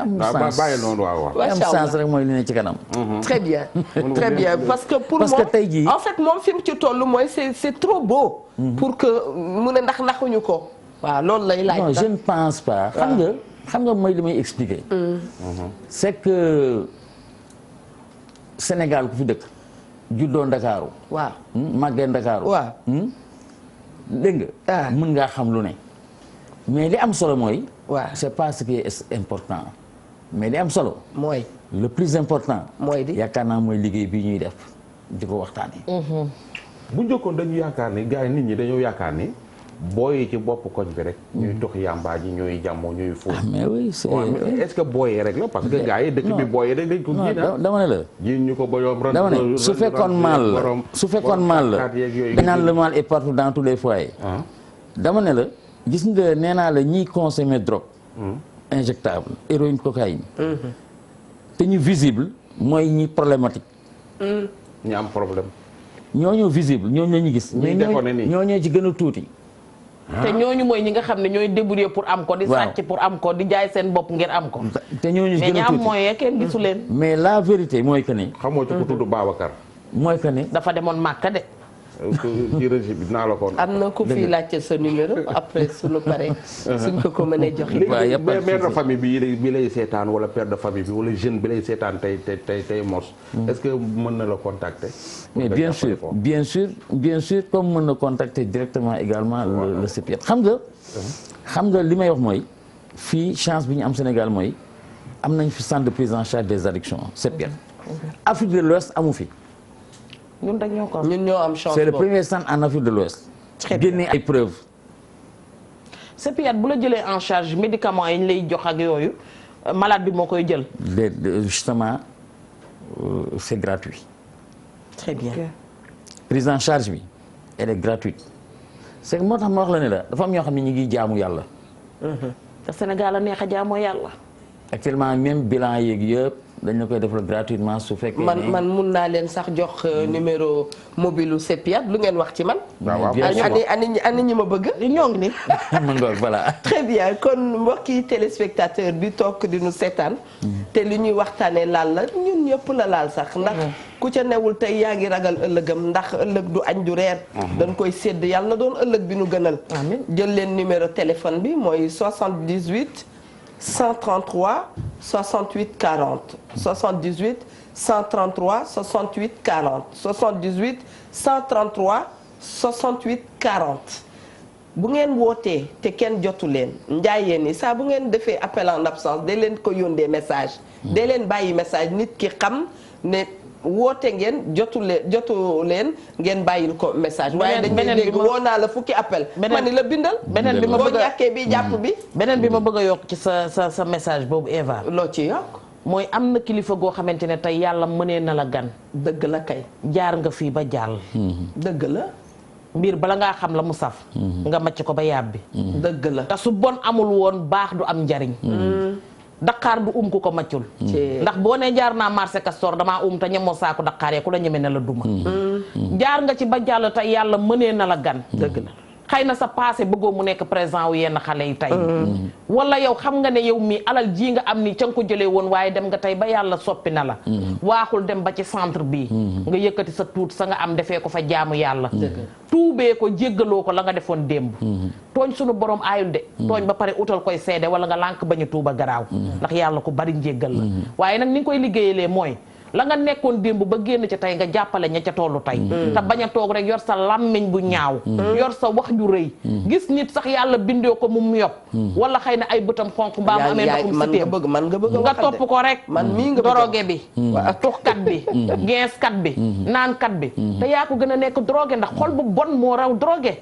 am sens bàyyi noonu waaw. am sens rek mooy li ne ci kanam. très bien très bien parce que pour parce moom que tey jii en fait moom fi mu ci toll mooy c'est trop beau. pour que mu ne ndax naxuñu ko. waaw loolu lay laaj. non je ne pense pas. xam nga mooy li may expliquer. c'est que Sénégal ku fi dëkk. juddoo Ndakaaru. waaw màggee Ndakaaru. waaw. dégg nga. mën ngaa xam lu ne. mais li am solo mooy. waaw c'est pas ce qui est important. mais li am solo. mooy. le plus important. mooy di yaakaar naa mooy liggéey bi ñuy def di ko waxtaanee. bu njëkkoon dañu yaakaar ni gars yi nit ñi dañoo yaakaar ni booy yi ci bopp koñ bi rek. ñuy tox yàmbaa ji ñuy jàmmoo ñuy fóot. mais oui c'est est-ce que booyee rek la parce que gars yi dëkk bi booyee rek dañ ko jiina dama ne la. jiin ñu ko boyoom ren. dama ne su fekkoon mal la su fekkoon mal la dañ naan le mal est partout dans tous les foyers. dama ne la gis nga nee naa la ñiy consommer drogue. injectable héroïne cocaïne. te ñu visible mooy ñi problématique. ñi am problème. ñooñu visible ñooñu la ñu gis. ñuy déconné nii ñooñu ci gën a tuuti. te ñooñu mooy ñi nga xam ne ñooy débrouiller pour am ko. di sàcc pour am ko di jaay seen bopp ngir am ko. te ñooñu ci mais gën ñi a am tuuti moyen kenn gisu leen. mais la vérité mooy que ni. xamoo ci ku tudd Babacar. mooy que ni. dafa demoon Màkka de. ci régime bi naa la ko. am na ku fi laajte sa numéro après suñu paree suñ ko mënee joxe. léegi mère de famille bi lay seetaan wala père de famille bi wala jeune bi lay seetaan tey mos. est-ce que mën na la contacter. mais bien sûr comme mën na contacter directement également le CEPIAT xam nga li may wax mooy fii chance bi ñu am Sénégal mooy am nañ fi centre de prise en charge des addictions CEPIAT. Afrique de l'Ouest amu fi. ñun dañoo ko ñun ñoo am chance c'est le premier centre en Afrique de l'Ouest. génne ay preuves. CEPIAT bu la jëlee en charge médicaments yi ñu lay jox ak yooyu malade bi moo koy jël. justement c'est gratuit. très bien. prise en charge bi elle est gratuite. c'est que moo tax ma wax la ne la dafa am ñoo xam ne ñu ngi jaamu yàlla. te Sénégal a neex a jaamoo yàlla. actuellement même bilan yeeg yëpp dañ la koy defal gratuitement su fekkee man mun naa leen sax jox numéro mobile CEPIAT lu ngeen wax ci man. waaw ani ñi ma bëgg. ñoo ngi ni. mën nga voilà. très bien kon mbokki téléspectateur bi toog di nu seetaan. te li ñuy waxtaanee laal la ñun ñëpp la laal sax ndax. ku ca newul tey yaa ngi ragal ëllëgam ndax ëllëg du añ du reer. dañ koy sédd yàlla na doon ëllëg bi nu gënal. amiin jël leen numéro téléphone bi mooy 78 133 68 40 78 133 68 40 78 133 68 40 bu ngeen wootee te kenn jotu leen njaayeen ni saa bu ngeen defee appel en absence da leen ko yóndee message. da leen bàyyi message nit ki xam ne. woote ngeen jotu leen ngeen bàyyil ko message. waaye dañuy dégg woo naa la fukki appel. ma ni la bindal. beneen bi ma bëgg a boo ñàkkee bi jàpp bi. beneen bi ma bëgg a yokk ci sa message boobu Eva. loo ci yokk. mooy am na kilifa goo xamante ne tey yàlla mënee na la gan. dëgg la kay. jaar nga fii ba jàll. dëgg la. mbir bala ngaa xam la mu saf. nga màcc ko ba yàbbi. dëgg la te su bon amul woon baax du am njariñ. Dakar du ku ko maccul ndax boo nee jaar naa marché Castor damaa te ñemoo saako Dakar yee ku la ñeme ne la duma jaar nga ci ba jàll te yàlla mënee na la gan. dëgg la xëy na sa passé bëggoo mu nekk présent wu yenn xale yi tey wala yow xam nga ne yow mi alal ji nga am ni ca nga ko jëlee woon waaye dem nga tey ba yàlla soppi na la waaxul dem ba ci centre bi nga yëkkati sa tuut sa nga am defee ko fa jaamu yàlla tuubee ko jéggaloo ko la nga defoon démb tooñ sunu borom aayul de tooñ ba pare utal koy seede wala nga lànk bañu tuuba garaaw ndax yàlla ko bari njéggal la waaye nag ni nga koy liggéeyalee mooy la nga nekkoon démb ba génn ca tey nga jàppale ña ca tollu tey te bañ a toog rek yor sa làmmiñ bu ñaaw yor sa wax ju rëy gis nit sax yàlla bindoo ko mu yob wala xëy na ay bëtam xonq mbaa mu amee ndoxum si téem nga topp ko rek drogué bi tuxkat bi geeskat bi naankat bi te yaa ko gën a nekk drogué ndax xol bu bon moo raw drogué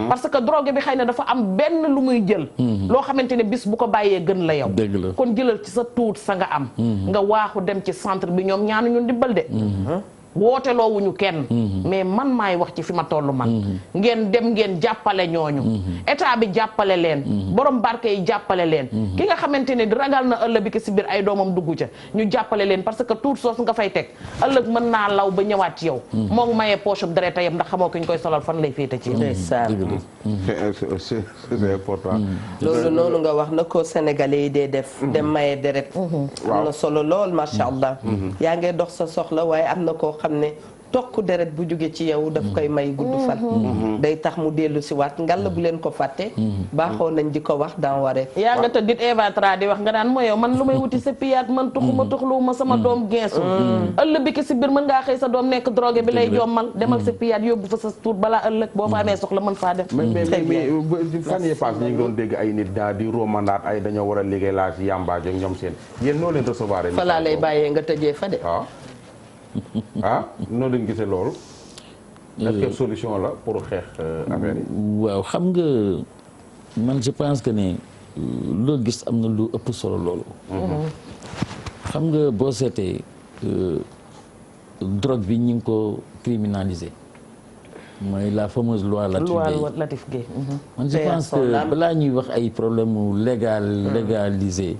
parce que drogué bi xëy na dafa am benn lu muy jël loo xamante ne bis bu ko bàyyee gën la yow kon jëlal ci sa tuut sa nga am nga waaxu dem ci centre bi ñoom ñaanu ñu dimbal de wooteloo wuñu kenn mais man maay wax ci fi ma toll man ngeen dem ngeen jàppale ñooñu état bi jàppale leen borom barke yi jàppale leen ki nga xamante ne ragal na ëllëg bi ki si biir ay doomam dugg ca ñu jàppale leen parce que tuut soos nga fay teg ëllëg mën naa law ba ñëwaat ci yow moo ngi mayee poche bu deret yam ndax xamoo ki ñu koy solal fan lay féete ci c'est important loolu noonu nga wax na ko sénégalais yi dee def dem maye deret am na solo lool macha allah yaa ngi dox sa soxla waaye am na koo xam ne tokk deret bu jóge ci yow daf koy may gudd fan day tax mu dellu si waat ngalla bu leen ko fàtte baaxoo nañ di ko wax dans Wareef yaa nga tëddit Eva Tra di wax nga naan mooy yow man lu may wuti sa piyaat man tuxuma tuxluwuma sama doom geesu ëllëg bi ki si biir mën ngaa xëy sa doom nekk drogué bi lay jommal demal sa piyaat yóbbu fa sa tuut balaa ëllëg boo fa amee soxla mën faa def mais fan yii pass ñu ngi doon dégg ay nit daal di romandaat ay dañoo war a liggéey laa ci yàmbaajo ak ñoom seen yéen noo leen recevoir fa laa lay bàyyee nga tëjee fa de noonu lañ gisee loolu. est-ce que solution la pour xeex affaire yi. waaw xam nga man je pense que ne loo gis am na lu ëpp solo loolu. xam nga boo seetee drogue bi ñu ngi ko criminaliser mooy la fameuse loi Latif Guèye. man je pense que balaa ñuy wax ay problème mu légaliser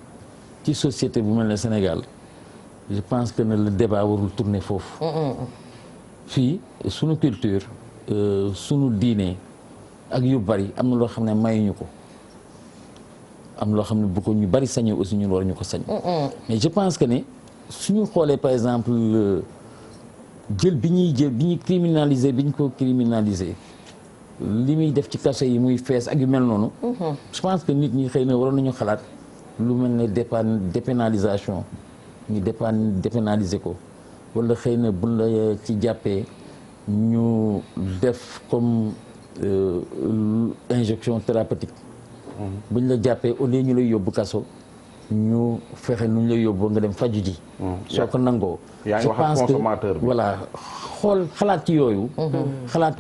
ci société bu mel ne Sénégal. je pense que ne le débat warul tourner foofu fii sunu culture sunu diine ak yu bari am na loo xam ne mayuñu ko am loo xam ne bu ko ñu bari sañee aussi ñun war ñu ko sañ mais je pense que ne suñu xoolee par exemple jël bi ñuy criminaliser bi ñu ko criminaliser li muy def ci kaso yi muy fees ak yu mel noonu je pense que nit ñi xëy na waroon nañu xalaat lu mel ne dépénalisation ñu dépénaliser ko wala xëy na buñ la ci jàppee ñu def comme injection thérapeutique buñ la jàppee au lieu ñu lay yóbbu kaso ñu fexe nu ñu lay yóbbu nga dem faju ji soo ko nangoo je pense que voilà xool xalaat ci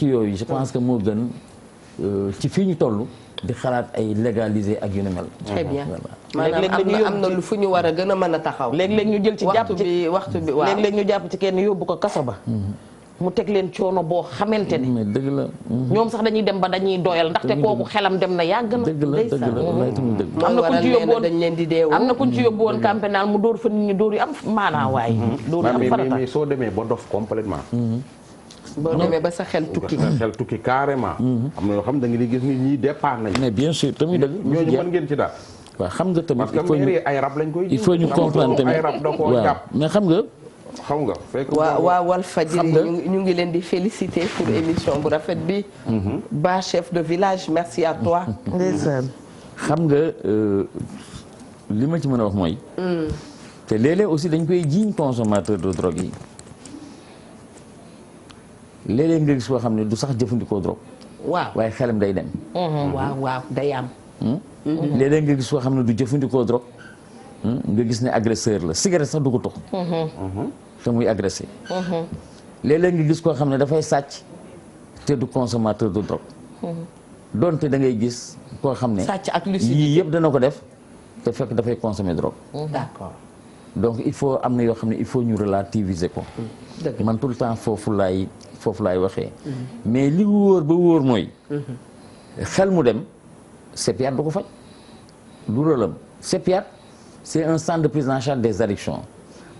yooyu je pense que moo gën ci fii ñu toll di xalaat ay légaliser ak yu ne mel. très bien maanaam am na lu fu ñu war a gën a mën a taxaw. léeg-léeg ñu jël ci jàpp ci waxtu bi waaw léeg-léeg ñu jàpp ci kenn yóbbu ko kaso ba. mu teg leen coono boo xamante ne. mais dëgg la. ñoom sax dañuy dem ba dañuy doyal ndaxte kooku xelam dem na yàgg na. dëgg la am na kuñ ci yóbbu woon dañ leen di deewoo am na kuñ ci yóbbu woon camp pénal mu dóor fa nit ñi dóor yu am maanaa waaye. dóor yu am farata mais soo demee ba dof complètement boo demee ba sa xel tukki. sa xel tukki carrément. am na yoo xam da nga di gis nit ñi départ nañ. mais bien sûr tamit dëgg. ñooñu mën ngeen ci daal. waaw xam nga tamit parce que mairie ay rab lañ koy. il faut ñu comprendre tamit ay rab da koo waaw jàpp. mais xam nga. xam nga fekk waa Walfadjri ñu ngi leen di féliciter pour émission bu rafet bi. Ba chef de village merci à toi. ndeysaan. xam nga li ma ci mën a wax mooy. te léeg-léeg aussi dañ koy jiiñ consommateur de drogue yi. léeg-léeg nga gis koo xam ne du sax jëfandikoo drogue. waaw waaye xelam day dem. waaw day am. léeg-léeg nga gis koo xam ne du jëfandikoo drogue. nga gis ne agresseur la cigarette sax du ko tux. te muy agressé. léeg-léeg nga gis koo xam ne dafay sàcc te du consommateur de drogue. donte da ngay gis koo xam ne. sàcc ak lucidité yii yëpp dana ko def te fekk dafay consommer drogue. d'accord. donc il faut am na yoo xam ne il faut ñu relativiser ko. man tout le temps foofu laay waxee. mais li wóor ba wóor mooy. xel mu dem CEPIAT du ko faj. du rôlam CEPIAT c'est un centre de prise en charge des addictions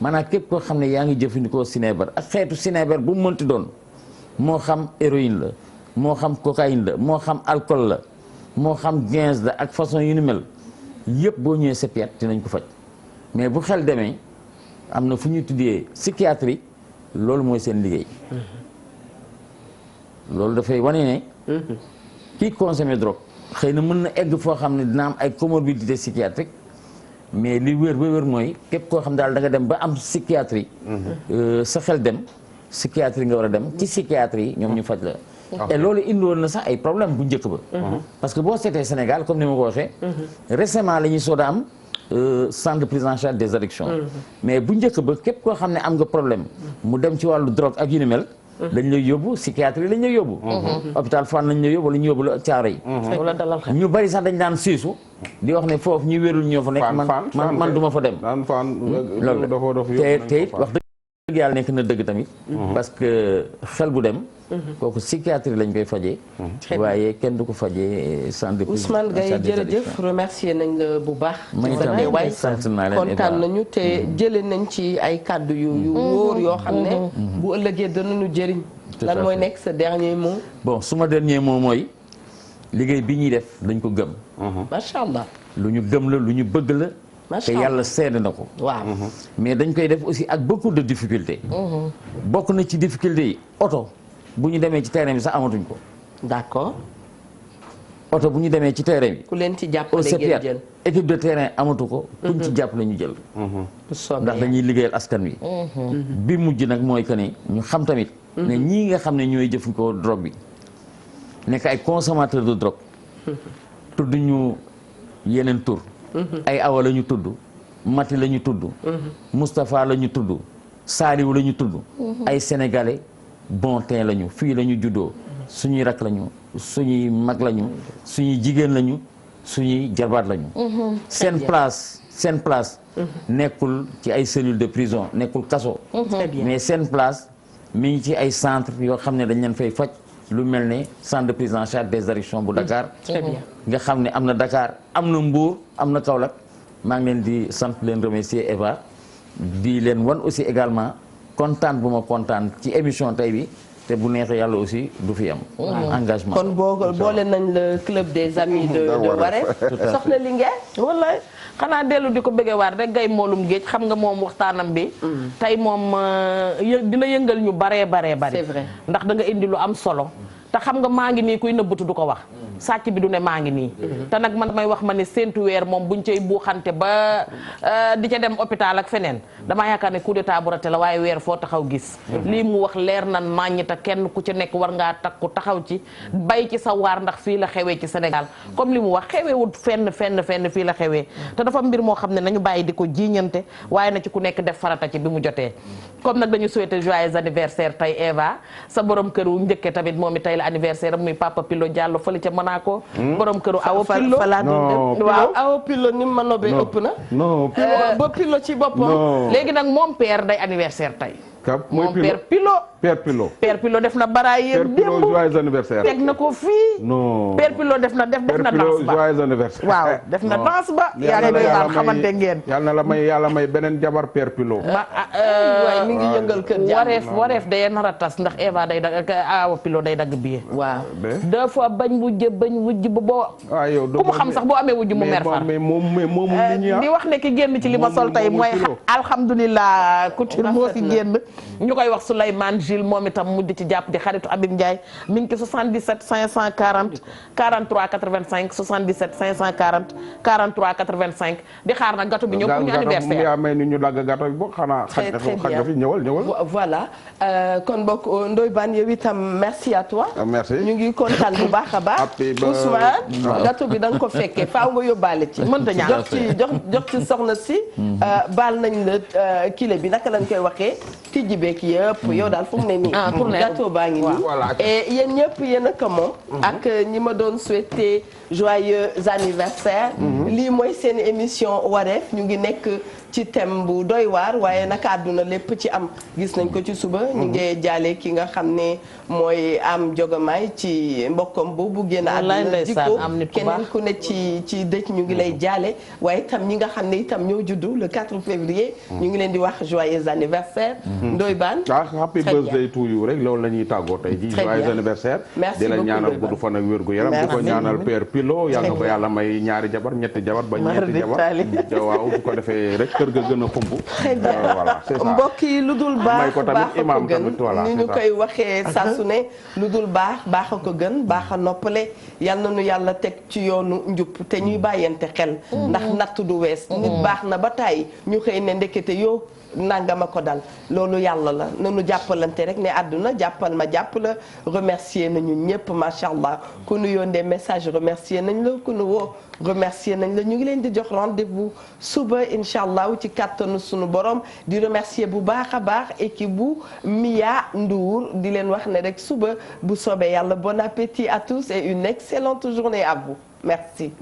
maanaam képp koo xam ne yaa ngi jëfandikoo sinébar ak xeetu sinébar bu mu mënti doon moo xam héroïne la moo xam cocaïne la moo xam alcool la moo xam gaz la ak façon yu ni mel yëpp boo ñëwee CEPIAT dinañ ko faj mais bu xel demee am na fu ñuy tuddee psychiatrie loolu mooy seen liggéey loolu dafay wane ne kii consommer drogue xëy na mën na egg foo xam ne dina am ay comorbidité psychiatrique mais li wér ba wér mooy képp koo xam daal da nga dem ba am psychiatrie sa xel dem psychiatrie nga war a dem ci psychiatrie yi ñoom ñu faj la et loolu indiwoon na sax ay problème bu njëkk ba parce que boo seetee Sénégal comme ni ma ko waxee récemment la ñuy soog a am centre de prise en charge des addictions mais bu njëkk ba képp koo xam ne am nga problème mu dem ci wàllu drogue ak yu ni mel dañ lay yóbbu psychiatrie lañ lay yóbbu hôpital Fann lañ lay yóbbu wala ñu yóbbu la caaro yi ñu bari sax dañ daan siisu di wax ne foofu ñu wérul ñoo fa nekk man du ma fa dem loolu te it wax dëgg yàlla nekk na dëgg tamit parce que xel bu dem kooku psychiatrie lañ koy fajee waaye kenn du ko fajee centre de prise Ousmane Gaye jërëjëf remercier nañ la bu baax may sant naa leen kontaan nañu te jële nañ ci ay kàddu yu wóor yoo xam ne bu ëllëgee danañu jëriñ lan mooy nekk sa dernier mot bon suma dernier mot mooy liggéey bi ñuy def dañ ko gëm macha allah lu ñu gëm la lu ñu bëgg la te yàlla seede na ko waaw mais dañ koy def aussi ak beaucoup de difficultés bokk na ci difficultés yi oto bu ñu demee ci terrain bi sax amatuñ ko d'accord oto bu ñu demee ci terrain bi ku leen ci jàppale ngeen jël équipe de terrain amatu ko kuñ ci jàppale ñu jël ndax dañuy liggéeyal askan wi bi mujj nag mooy que ni ñu xam tamit ne ñii nga xam ne ñooy jëfandikoo drogue bi nekk ay consommateurs de drogue tudd ñu yeneen tur ay awa la ñu tudd Mati la ñu tudd Moustapha la ñu tudd Saliou la ñu tudd ay sénégalais bon teint la ñu fii la ñu juddoo suñuy rak la ñu suñuy mag la ñu suñuy jigéen la ñu suñuy jarbaat la ñu seen place nekkul ci ay cellules de prison nekkul kaso mais seen place mi ngi ci ay centre yoo xam ne dañ leen fay faj lu mel ne centre de prise en charge des addictions bu Dakar nga xam ne am na Dakar am na Mbour am na Kaolack maa ngi leen di sant leen remercier Eva di leen wan aussi également kontaan bu ma kontaan ci émission tey bi te bu neexee yàlla aussi du fi am engagement kon boole nañ le club des amis de Wareef soxna Linguère wallaay xanaa dellu di ko bëggewaat rek gay moolum géej xam nga moom waxtaanam bi tey moom dina yëngal ñu baree c'est vrai ndax da nga indi lu am solo te xam nga maa ngi nii kuy nëbbatu du ko wax sàcc bi du ne maa ngi nii te nag man may wax ma ne séntu weer moom buñ cay buuxante ba di ca dem hôpital ak feneen damaa yaakaar ne coup d'état bu raté la waaye weer foo taxaw gis lii mu wax leer na naññ te kenn ku ci nekk war ngaa takku taxaw ci bay ci sa waar ndax fii la xewee ci Sénégal comme li mu wax xeweewut fenn fii la xewee te dafa mbir moo xam ne nañu bàyyi di ko jiiñante waaye na ci ku nekk def farata ci bi mu jotee comme nag dañu souhaiter joyeux anniversaire tey Eva sa borom kër wu njëkke tamit moom i tey la anniversaire am muy Papa Pilo Diallo fële ca Monaco borom këru Awa Pilo waaw Awa Pilo ni ma nobee ëpp na ba Pilo ci boppam léegi nag moom père day anniversaire tey moom père Pilo def na baraay yéen démb joyeux anniversaire teg na ko fii père Pilo def na danse ba joyeux anniversaire waaw def na danse ba yaa ngi doy baan xamante ngeen yàlla may beneen jabar père Pilo waay mi ngi yëngal kër wareef day nar a tas ndax Eva day dagg Awa Pilo day dagg billet waaw dafa bañ wujj ba boo ku mu xam sax boo amee wujj mu mer far di wax ne ki génn ci li ma sol tey mooy alhamdulilah couture moo fi génn ñu koy wax Souleymane Gilles moom itam mujj ci jàpp di xaritu Abib Ndiaye mi ngi ci 77 540 43 85 77 540 43 85 di xaar nag gâteau bi ñëw pour ñu anniversaire yaa may ni ñu dagg gâteau bi boo xanaa xaj nga fi ñëwal voilà kon bokk Ndoye Bane yow itam merci à toi merci ñu ngi kontaan bu baax a baax Ousmane gâteau bi da nga ko fekkee faaw nga yóbbaale ci mënta ñaan jox ci soxna si baal nañ la kile bi naka lañ koy waxee tijji beek yëpp yow daal fu mu ne nii gâteau baa ngi nii et yéen ñëpp yéen a ko moom ak ñi ma doon souhaiter joyeux anniversaire lii mooy seen émission Wareef ñu ngi nekk ci thème bu doy waar waaye naka àdduna lépp ci am gis nañ ko ci suba. ñu ngi jaale ki nga xam ne mooy am jogamaay ci mbokkam boobu génn àdduna jikko keneen ku ne ci dëj ñu ngi lay jaale waaye itam ñi nga xam ne itam ñoo juddu le 4 février. ñu ngi leen di wax joyeux anniversaire. Ndoye Bane. happy birthday to you rek loolu la ñuy tàggoo tey ji joyeux anniversaire. di la ñaanal gudd fan ak wér gu yaram di ko ñaanal père Pilo yàlla na ko yàlla may ñaari jabar ñetti jabar ba ñeenti jabar waaw bu ko defee rek kër ga gën a xumb. voilà c'est ça mbokk yi lu dul baax ko tamit imam tamit voilà ni ñu koy waxee saa su ne lu dul baax baax a ko gën baax a noppale yal na nu yàlla teg ci yoonu njub te ñuy bàyyante xel. ndax natt du wees. nit baax na ba tàyyi ñu xëy ne ndekete yoo nangama ko dal loolu yàlla la nanu jàppalante rek ne àdduna jàppal ma jàpp la remercier nañu ñëpp macha allah ku nu yónnee message remercier nañ la ku nu woo remercier nañ la ñu ngi leen di jox rendez-vous suba incha allah ci kàttanu sunu borom di remercier bu baax a baax équipe bu Mia Ndour di leen wax ne rek suba bu soobee yàlla bon appétit à tous et une excellente journée à vous merci.